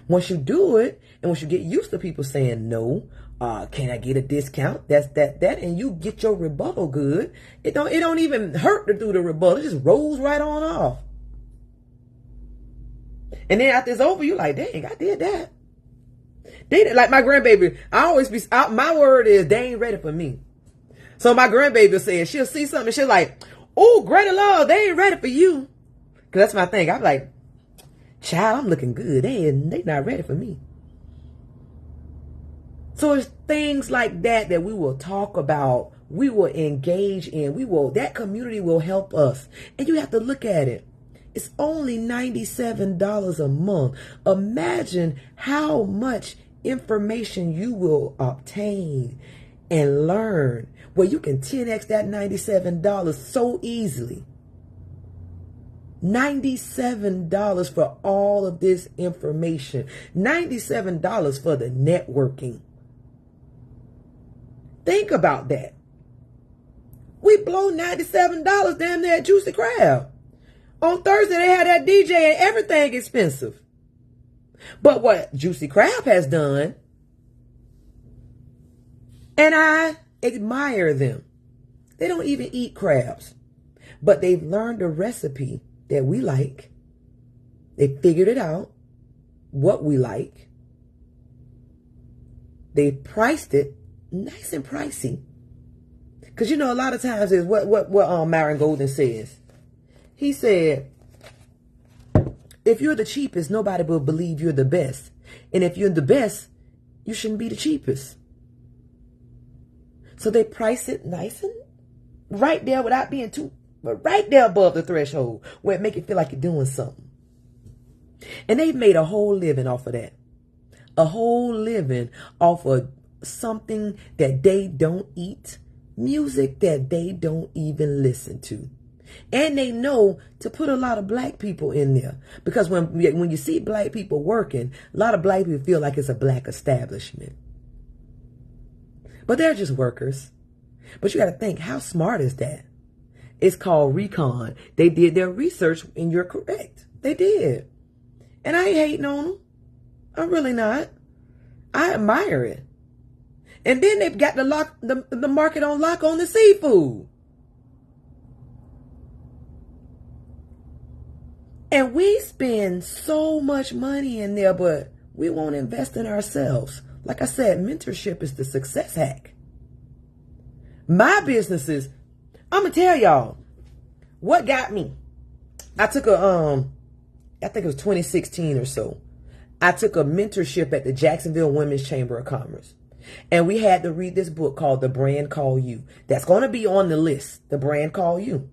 Once you do it, and once you get used to people saying no, can I get a discount? That's that, and you get your rebuttal good. It don't even hurt to do the rebuttal. It just rolls right on off. And then after it's over, you're like, dang, I did that. They like my grandbaby. My word is they ain't ready for me. So my grandbaby says she'll see something and she'll like, oh, greater love, they ain't ready for you. Cause that's my thing. I'm like, child, I'm looking good. They not ready for me. So it's things like that we will talk about. We will engage in. That community will help us. And you have to look at it. It's only $97 a month. Imagine how much information you will obtain and learn where you can 10x that $97 so easily. $97 for all of this information. $97 for the networking. Think about that. We blow $97 damn near at Juicy Crab. On Thursday, they had that DJ and everything expensive. But what Juicy Crab has done, and I admire them. They don't even eat crabs, but they've learned a recipe that we like. They figured it out, what we like. They priced it nice and pricey. Because, you know, a lot of times is what Myron Golden says. He said, if you're the cheapest, nobody will believe you're the best. And if you're the best, you shouldn't be the cheapest. So they price it nice and right there without being too, but right there above the threshold where it make it feel like you're doing something. And they've made a whole living off of that. A whole living off of something that they don't eat, music that they don't even listen to. And they know to put a lot of black people in there. Because when you see black people working, a lot of black people feel like it's a black establishment. But they're just workers. But you got to think, how smart is that? It's called recon. They did their research and you're correct. They did. And I ain't hating on them. I'm really not. I admire it. And then they've got the market on lock on the seafood. And we spend so much money in there, but we won't invest in ourselves. Like I said, mentorship is the success hack. My businesses, I'm going to tell y'all what got me. I took I think it was 2016 or so. I took a mentorship at the Jacksonville Women's Chamber of Commerce. And we had to read this book called The Brand Call You. That's going to be on the list, The Brand Call You.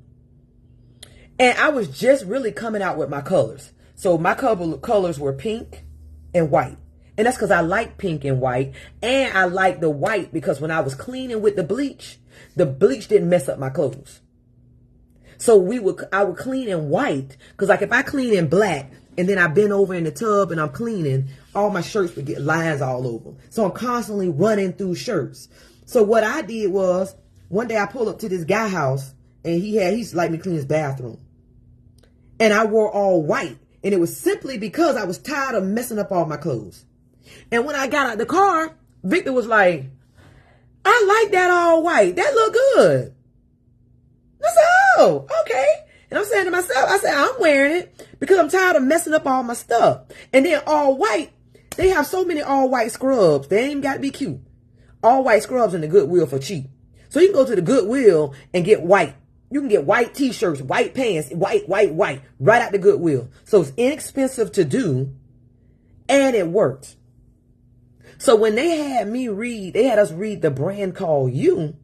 And I was just really coming out with my colors. So my colors were pink and white. And that's because I like pink and white. And I like the white because when I was cleaning with the bleach didn't mess up my clothes. So I would clean in white. Because like if I clean in black and then I bend over in the tub and I'm cleaning, all my shirts would get lines all over. So I'm constantly running through shirts. So what I did was, one day I pulled up to this guy house and he's like me clean his bathroom. And I wore all white. And it was simply because I was tired of messing up all my clothes. And when I got out the car, Victor was like, I like that all white. That look good. I said, oh, okay. And I'm saying to myself, I said, I'm wearing it because I'm tired of messing up all my stuff. And then all white, they have so many all white scrubs. They ain't even got to be cute. All white scrubs in the Goodwill for cheap. So you can go to the Goodwill and get white. You can get white t-shirts, white pants, white, right out the Goodwill. So it's inexpensive to do, and it works. So when they had us read the brand called You,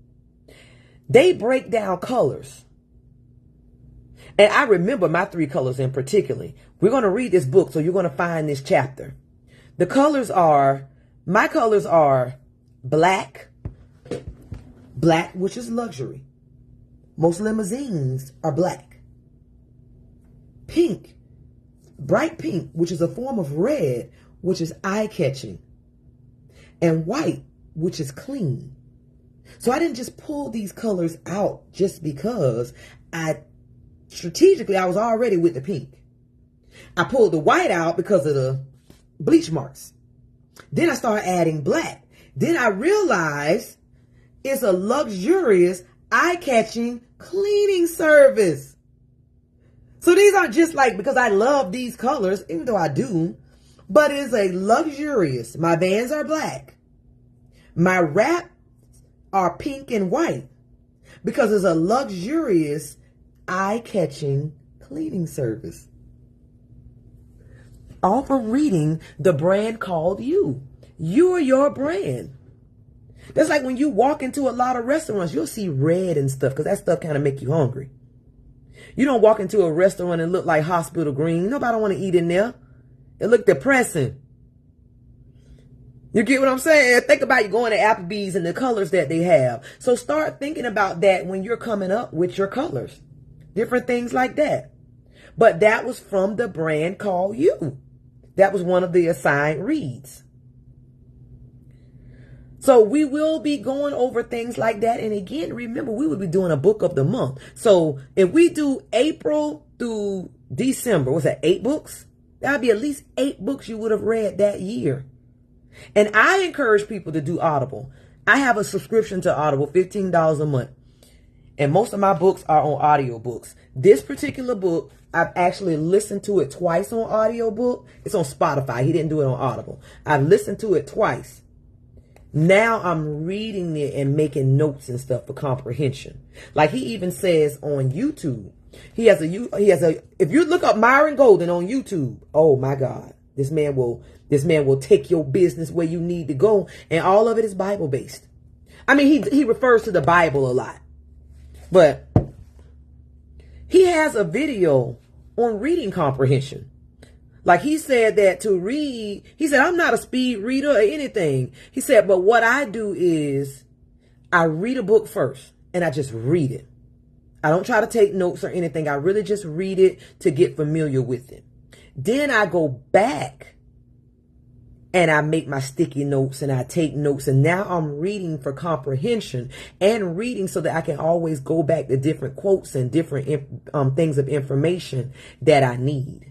they break down colors. And I remember my 3 colors in particular. We're going to read this book, so you're going to find this chapter. My colors are black, which is luxury. Most limousines are black. Pink, bright pink, which is a form of red, which is eye-catching. And white, which is clean. So I didn't just pull these colors out just because I was already with the pink. I pulled the white out because of the bleach marks. Then I started adding black. Then I realized it's a luxurious, eye-catching cleaning service. So these aren't just like because I love these colors, even though I do, but it is a luxurious. My Vans are black. My wraps are pink and white because it's a luxurious, eye-catching cleaning service. All from reading the brand called You. You are your brand. That's like when you walk into a lot of restaurants, you'll see red and stuff because that stuff kind of make you hungry. You don't walk into a restaurant and look like hospital green. Nobody want to eat in there. It look depressing. You get what I'm saying? Think about you going to Applebee's and the colors that they have. So start thinking about that when you're coming up with your colors. Different things like that. But that was from the brand called You. That was one of the assigned reads. So we will be going over things like that. And again, remember, we will be doing a book of the month. So if we do April through December, what's that, 8 books? That would be at least 8 books you would have read that year. And I encourage people to do Audible. I have a subscription to Audible, $15 a month. And most of my books are on audiobooks. This particular book, I've actually listened to it twice on audiobook. It's on Spotify. He didn't do it on Audible. I've listened to it twice. Now I'm reading it and making notes and stuff for comprehension. Like he even says on YouTube, if you look up Myron Golden on YouTube, oh my God, this man will take your business where you need to go. And all of it is Bible based. I mean, he refers to the Bible a lot, but he has a video on reading comprehension. Like he said that to read, he said, I'm not a speed reader or anything. He said, but what I do is I read a book first and I just read it. I don't try to take notes or anything. I really just read it to get familiar with it. Then I go back and I make my sticky notes and I take notes. And now I'm reading for comprehension and reading so that I can always go back to different quotes and different things of information that I need.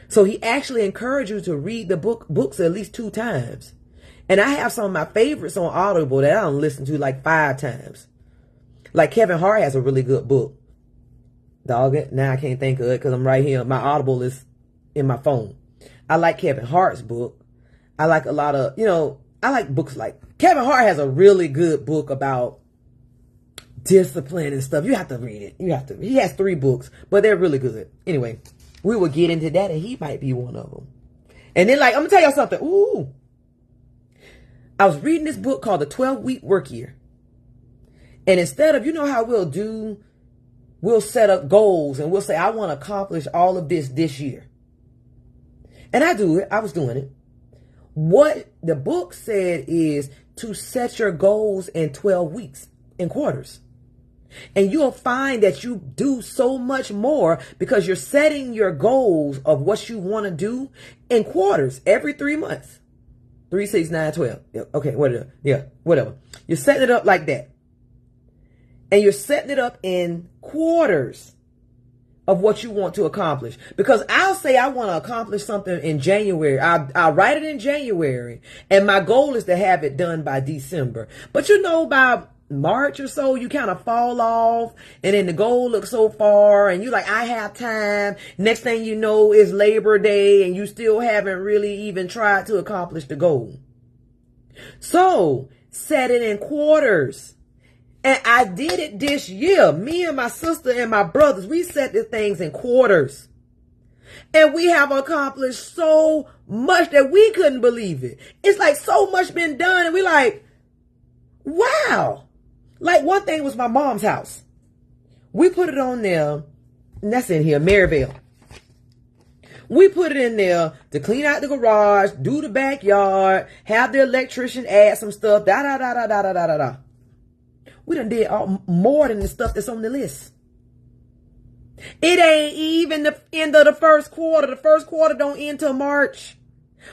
So he actually encouraged you to read the books at least 2 times. And I have some of my favorites on Audible that I don't listen to like 5 times. Like Kevin Hart has a really good book. Dog it. Now I can't think of it because I'm right here. My Audible is in my phone. I like Kevin Hart's book. I like a lot of, I like books like Kevin Hart has a really good book about discipline and stuff. You have to read it. He has 3 books, but they're really good. Anyway, we will get into that and he might be one of them. And then I'm going to tell y'all something. Ooh. I was reading this book called The 12-Week Work Year. And instead of, how we'll set up goals and we'll say, I want to accomplish all of this year. And I do it. I was doing it. What the book said is to set your goals in 12 weeks, in quarters. And you'll find that you do so much more because you're setting your goals of what you want to do in quarters every 3 months. 3, 6, 9, 12. Yeah, okay, whatever. Yeah, whatever. You're setting it up like that. And you're setting it up in quarters of what you want to accomplish. Because I'll say I want to accomplish something in January. I'll write it in January. And my goal is to have it done by December. But by March or so, you kind of fall off. And then the goal looks so far. And you're like, I have time. Next thing you know is Labor Day. And you still haven't really even tried to accomplish the goal. So set it in quarters. And I did it this year. Me and my sister and my brothers, we set the things in quarters. And we have accomplished so much that we couldn't believe it. It's like so much been done. And we like, wow. Like one thing was my mom's house. We put it on there. And that's in here, Maryville. We put it in there to clean out the garage, do the backyard, have the electrician add some stuff, da-da-da-da-da-da-da-da. We done did more than the stuff that's on the list. It ain't even the end of the first quarter. The first quarter don't end till March.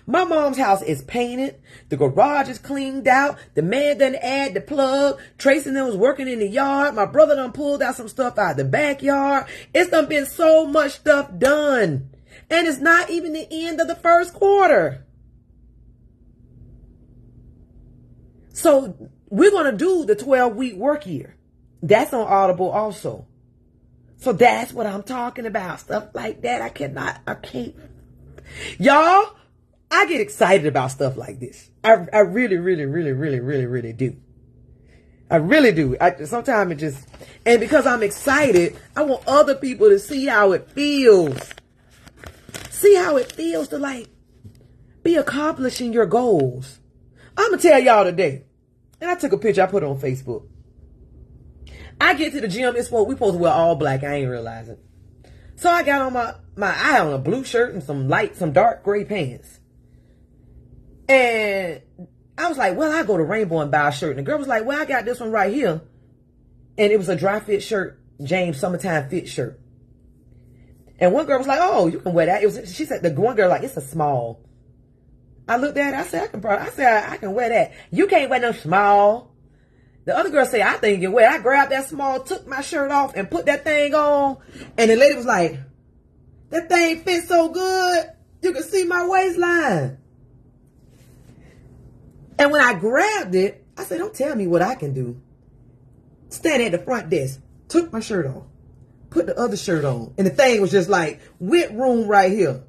My mom's house is painted. The garage is cleaned out. The man done add the plug. Tracy was working in the yard. My brother done pulled out some stuff out the backyard. It's done been so much stuff done. And it's not even the end of the first quarter. So we're going to do the 12-week work year. That's on Audible also. So that's what I'm talking about. Stuff like that. I can't. Y'all, I get excited about stuff like this. I really, really, really, really, really, really do. I really do. Sometimes it just, and because I'm excited, I want other people to see how it feels. See how it feels to like be accomplishing your goals. I'm going to tell y'all today. And I took a picture, I put it on Facebook. I get to the gym, we supposed to wear all black. I ain't realize it. So I got on I had on a blue shirt and some dark gray pants. And I was like, well, I go to Rainbow and buy a shirt. And the girl was like, well, I got this one right here. And it was a dry fit shirt, James Summertime Fit shirt. And one girl was like, oh, you can wear that. She said, the one girl like, it's a small. I looked at it. I said, I can wear that. You can't wear no small. The other girl said, I think you can wear it. I grabbed that small, took my shirt off, and put that thing on. And the lady was like, that thing fits so good. You can see my waistline. And when I grabbed it, I said, don't tell me what I can do. Stand at the front desk, took my shirt off, put the other shirt on. And the thing was just like, width room right here.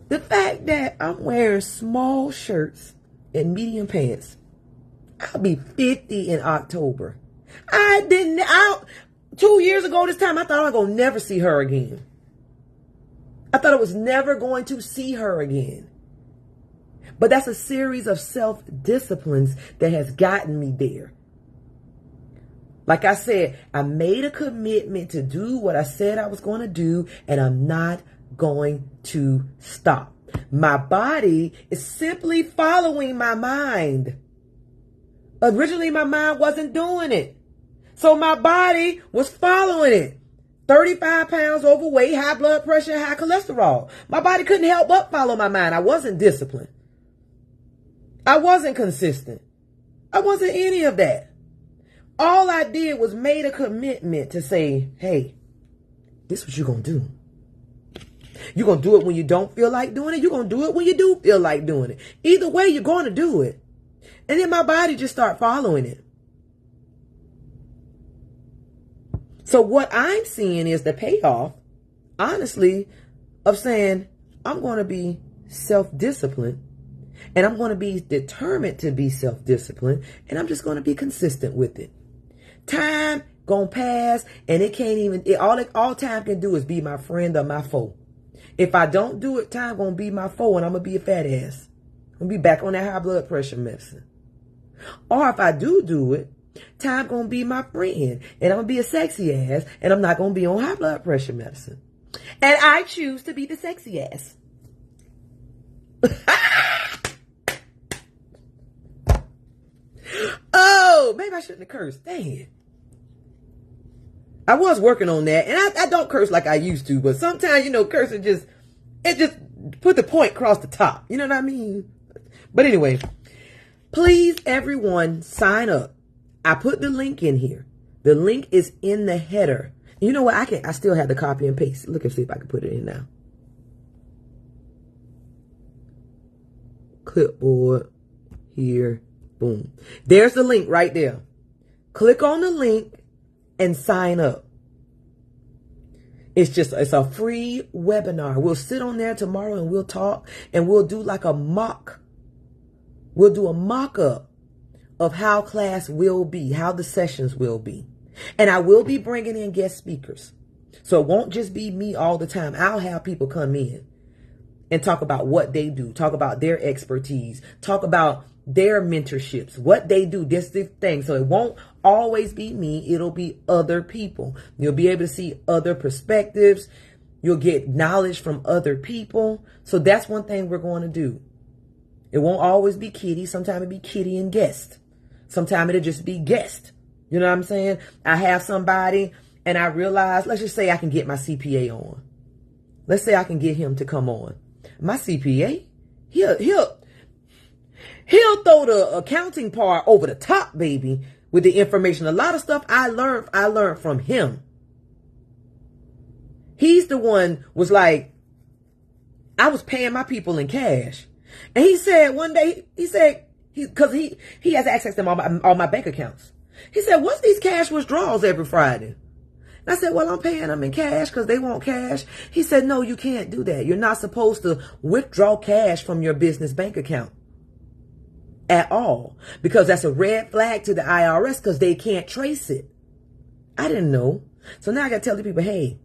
The fact that I'm wearing small shirts and medium pants, I'll be 50 in October. 2 years ago this time, I thought I was going to never see her again. I thought I was never going to see her again. But that's a series of self-disciplines that has gotten me there. Like I said, I made a commitment to do what I said I was going to do, and I'm not going to stop. My body is simply following my mind. Originally, my mind wasn't doing it. So my body was following it. 35 pounds overweight, high blood pressure, high cholesterol. My body couldn't help but follow my mind. I wasn't disciplined. I wasn't consistent. I wasn't any of that. All I did was made a commitment to say, hey, this is what you're going to do. You're going to do it when you don't feel like doing it. You're going to do it when you do feel like doing it. Either way, you're going to do it. And then my body just start following it. So what I'm seeing is the payoff, honestly, of saying, I'm going to be self-disciplined. And I'm going to be determined to be self-disciplined. And I'm just going to be consistent with it. Time gonna pass, and it can't even, all time can do is be my friend or my foe. If I don't do it, time gonna be my foe, and I'm gonna be a fat ass. I'm gonna be back on that high blood pressure medicine. Or if I do it, time gonna be my friend, and I'm gonna be a sexy ass, and I'm not gonna be on high blood pressure medicine. And I choose to be the sexy ass. Oh, maybe I shouldn't have cursed. Dang it. I was working on that. And I don't curse like I used to. But sometimes, cursing just put the point across the top. You know what I mean? But anyway, please, everyone, sign up. I put the link in here. The link is in the header. You know what? I still have the copy and paste. Look and see if I can put it in now. Clipboard. Here. Boom. There's the link right there. Click on the link and sign up. It's a free webinar. We'll sit on there tomorrow and we'll talk and we'll do like we'll do a mock-up of how class will be, how the sessions will be. And I will be bringing in guest speakers. So it won't just be me all the time. I'll have people come in and talk about what they do, talk about their expertise, talk about their mentorships, what they do, this thing. So it won't always be me. It'll be other people. You'll be able to see other perspectives. You'll get knowledge from other people. So that's one thing we're going to do. It won't always be Kitty. Sometimes it'll be Kitty and guest. Sometimes it'll just be guest. You know what I'm saying? I have somebody and I realize, let's just say I can get my CPA on. Let's say I can get him to come on. My CPA, he'll throw the accounting part over the top, baby, with the information. A lot of stuff I learned from him. He's the one was like, I was paying my people in cash. And he said one day, because he has access to all my bank accounts. He said, what's these cash withdrawals every Friday? And I said, well, I'm paying them in cash because they want cash. He said, no, you can't do that. You're not supposed to withdraw cash from your business bank account at all, because that's a red flag to the IRS because they can't trace it. I didn't know. So now I got to tell the people, hey,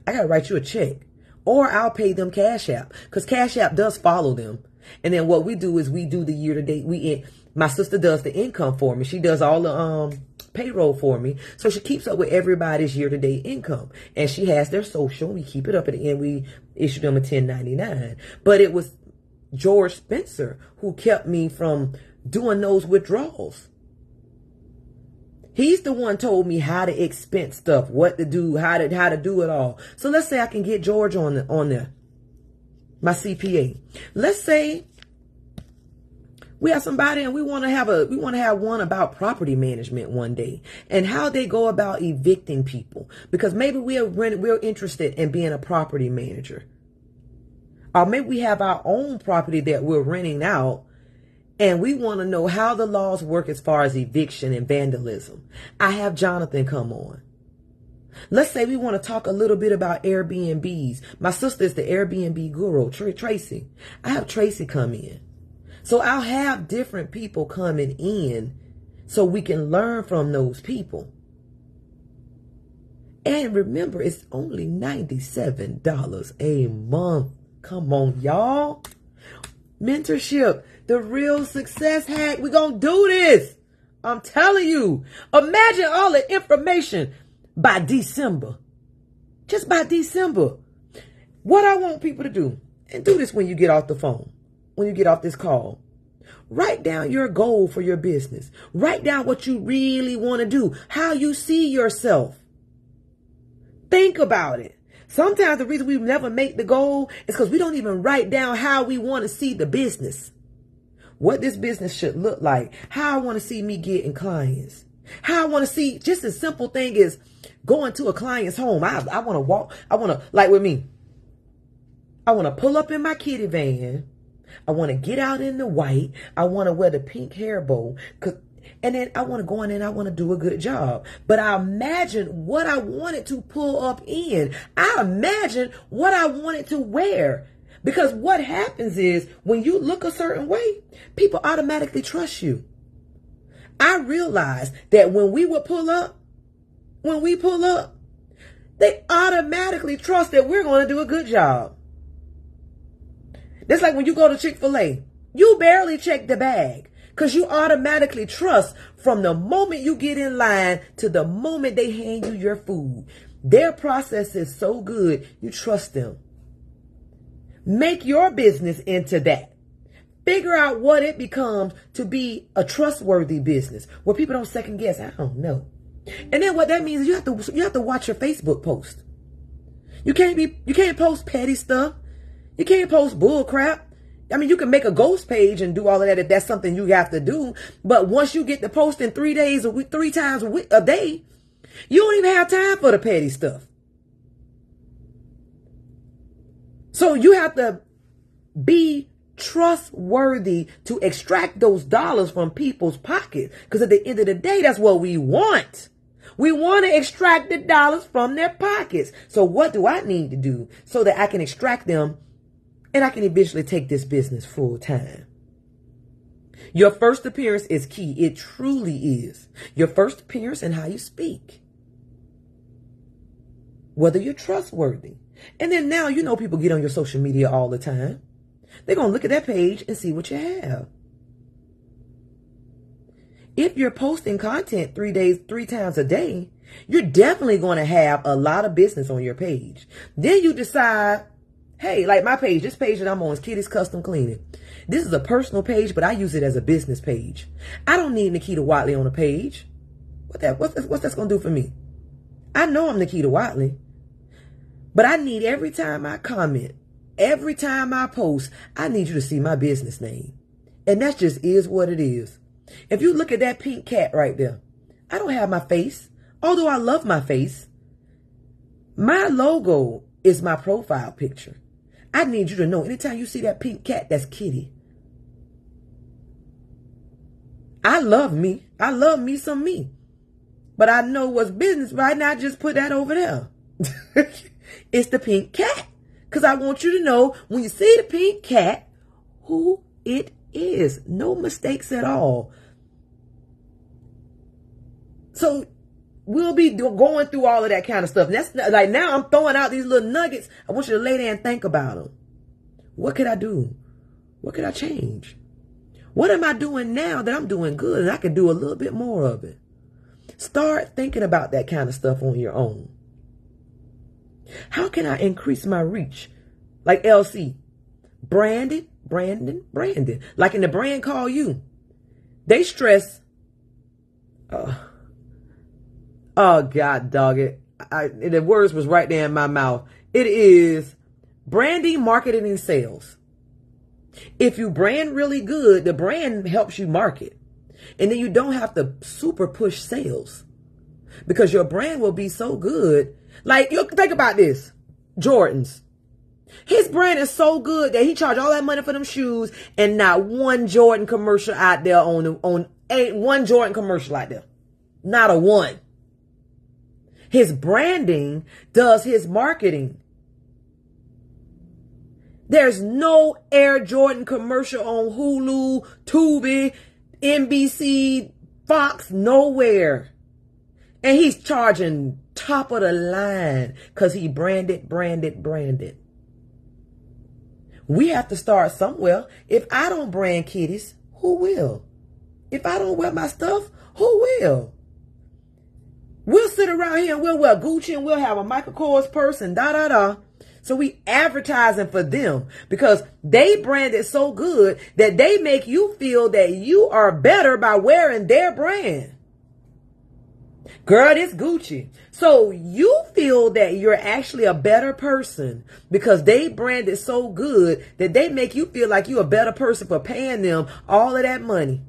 I got to write you a check or I'll pay them Cash App, because Cash App does follow them. And then what we do is we do the year to date. My sister does the income for me. She does all the payroll for me. So she keeps up with everybody's year to date income. And she has their social. We keep it up at the end. We issue them a 1099. But it was George Spencer who kept me from doing those withdrawals. He's the one told me how to expense stuff, what to do, how to do it all. So let's say I can get George on there. My CPA. Let's say we have somebody and we want to have one about property management one day and how they go about evicting people, because maybe we're interested in being a property manager, or maybe we have our own property that we're renting out and we want to know how the laws work as far as eviction and vandalism. I have Jonathan come on. Let's say we want to talk a little bit about Airbnbs. My sister is the Airbnb guru, Tracy. I have Tracy come in. So I'll have different people coming in so we can learn from those people. And remember, it's only $97 a month. Come on, y'all. Mentorship, the real success hack. We're going to do this. I'm telling you. Imagine all the information by December. Just by December. What I want people to do, and do this when you get off the phone, when you get off this call, write down your goal for your business. Write down what you really want to do, how you see yourself. Think about it. Sometimes the reason we never make the goal is because we don't even write down how we want to see the business. What this business should look like. How I want to see me getting clients. How I want to see, just a simple thing is going to a client's home. I want to walk. I want to, like with me, I want to pull up in my kitty van. I want to get out in the white. I want to wear the pink hair bow. And then I want to go in and I want to do a good job. But I imagine what I wanted to pull up in. I imagine what I wanted to wear. Because what happens is when you look a certain way, people automatically trust you. I realized that when we pull up, they automatically trust that we're going to do a good job. That's like when you go to Chick-fil-A, you barely check the bag because you automatically trust from the moment you get in line to the moment they hand you your food. Their process is so good, you trust them. Make your business into that. Figure out what it becomes to be a trustworthy business where people don't second guess. I don't know. And then what that means is you have to watch your Facebook post. You can't post petty stuff. You can't post bull crap. I mean, you can make a ghost page and do all of that if that's something you have to do. But once you get to posting 3 days a week, 3 times a day, you don't even have time for the petty stuff. So you have to be trustworthy to extract those dollars from people's pockets. Because at the end of the day, that's what we want. We want to extract the dollars from their pockets. So what do I need to do so that I can extract them and I can eventually take this business full time? Your first appearance is key. It truly is. Your first appearance and how you speak. Whether you're trustworthy. And then now, you know, people get on your social media all the time. They're going to look at that page and see what you have. If you're posting content 3 times a day, you're definitely going to have a lot of business on your page. Then you decide, hey, like my page, this page that I'm on is Kitty's Custom Cleaning. This is a personal page, but I use it as a business page. I don't need Nikita Watley on a page. What's that going to do for me? I know I'm Nikita Watley, but I need every time I comment, every time I post, I need you to see my business name. And that just is what it is. If you look at that pink cat right there, I don't have my face, although I love my face. My logo is my profile picture. I need you to know anytime you see that pink cat, that's Kitty. I love me. I love me some me. But I know what's business right now. I just put that over there. It's the pink cat. Because I want you to know when you see the pink cat, who it is. No mistakes at all. So we'll be going through all of that kind of stuff. And that's like now I'm throwing out these little nuggets. I want you to lay there and think about them. What could I do? What could I change? What am I doing now that I'm doing good and I can do a little bit more of it? Start thinking about that kind of stuff on your own. How can I increase my reach? Like LC. Brandon. Like in the brand Call You. They stress. Oh God, dog it. The words was right there in my mouth. It is branding, marketing, and sales. If you brand really good, the brand helps you market. And then you don't have to super push sales. Because your brand will be so good. Like, you think about this. Jordans. His brand is so good that he charged all that money for them shoes and not one Jordan commercial out there ain't one Jordan commercial out there. Not a one. His branding does his marketing. There's no Air Jordan commercial on Hulu, Tubi, NBC, Fox, nowhere. And he's charging top of the line because he branded. We have to start somewhere. If I don't brand Kitties, who will? If I don't wear my stuff, who will? We'll sit around here and we'll wear Gucci and we'll have a Michael Kors purse and da. So we advertising for them because they brand it so good that they make you feel that you are better by wearing their brand. Girl, it's Gucci. So you feel that you're actually a better person because they brand it so good that they make you feel like you're a better person for paying them all of that money.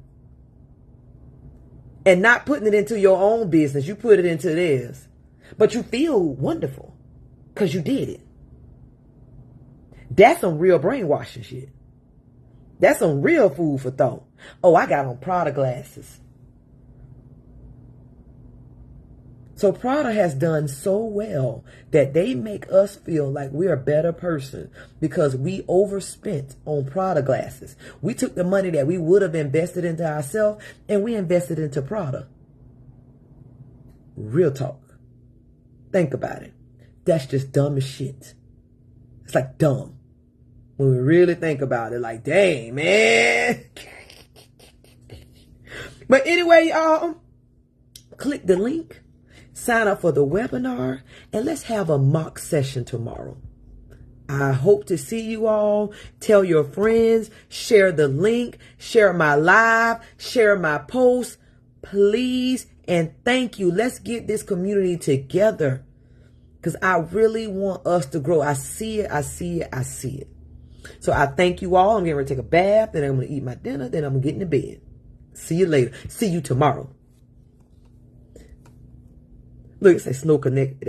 And not putting it into your own business. You put it into theirs. But you feel wonderful because you did it. That's some real brainwashing shit. That's some real food for thought. Oh, I got on Prada glasses. So Prada has done so well that they make us feel like we're a better person because we overspent on Prada glasses. We took the money that we would have invested into ourselves and we invested into Prada. Real talk. Think about it. That's just dumb as shit. It's like dumb. When we really think about it, like, dang, man. But anyway, y'all, click the link. sign up for the webinar, and let's have a mock session tomorrow. I hope to see you all. Tell your friends, share the link, share my live, share my post, please, and thank you. Let's get this community together because I really want us to grow. I see it, I see it, I see it. So I thank you all. I'm getting ready to take a bath, then I'm going to eat my dinner, then I'm going to get into bed. See you later. See you tomorrow. Look, it says Snow Connect.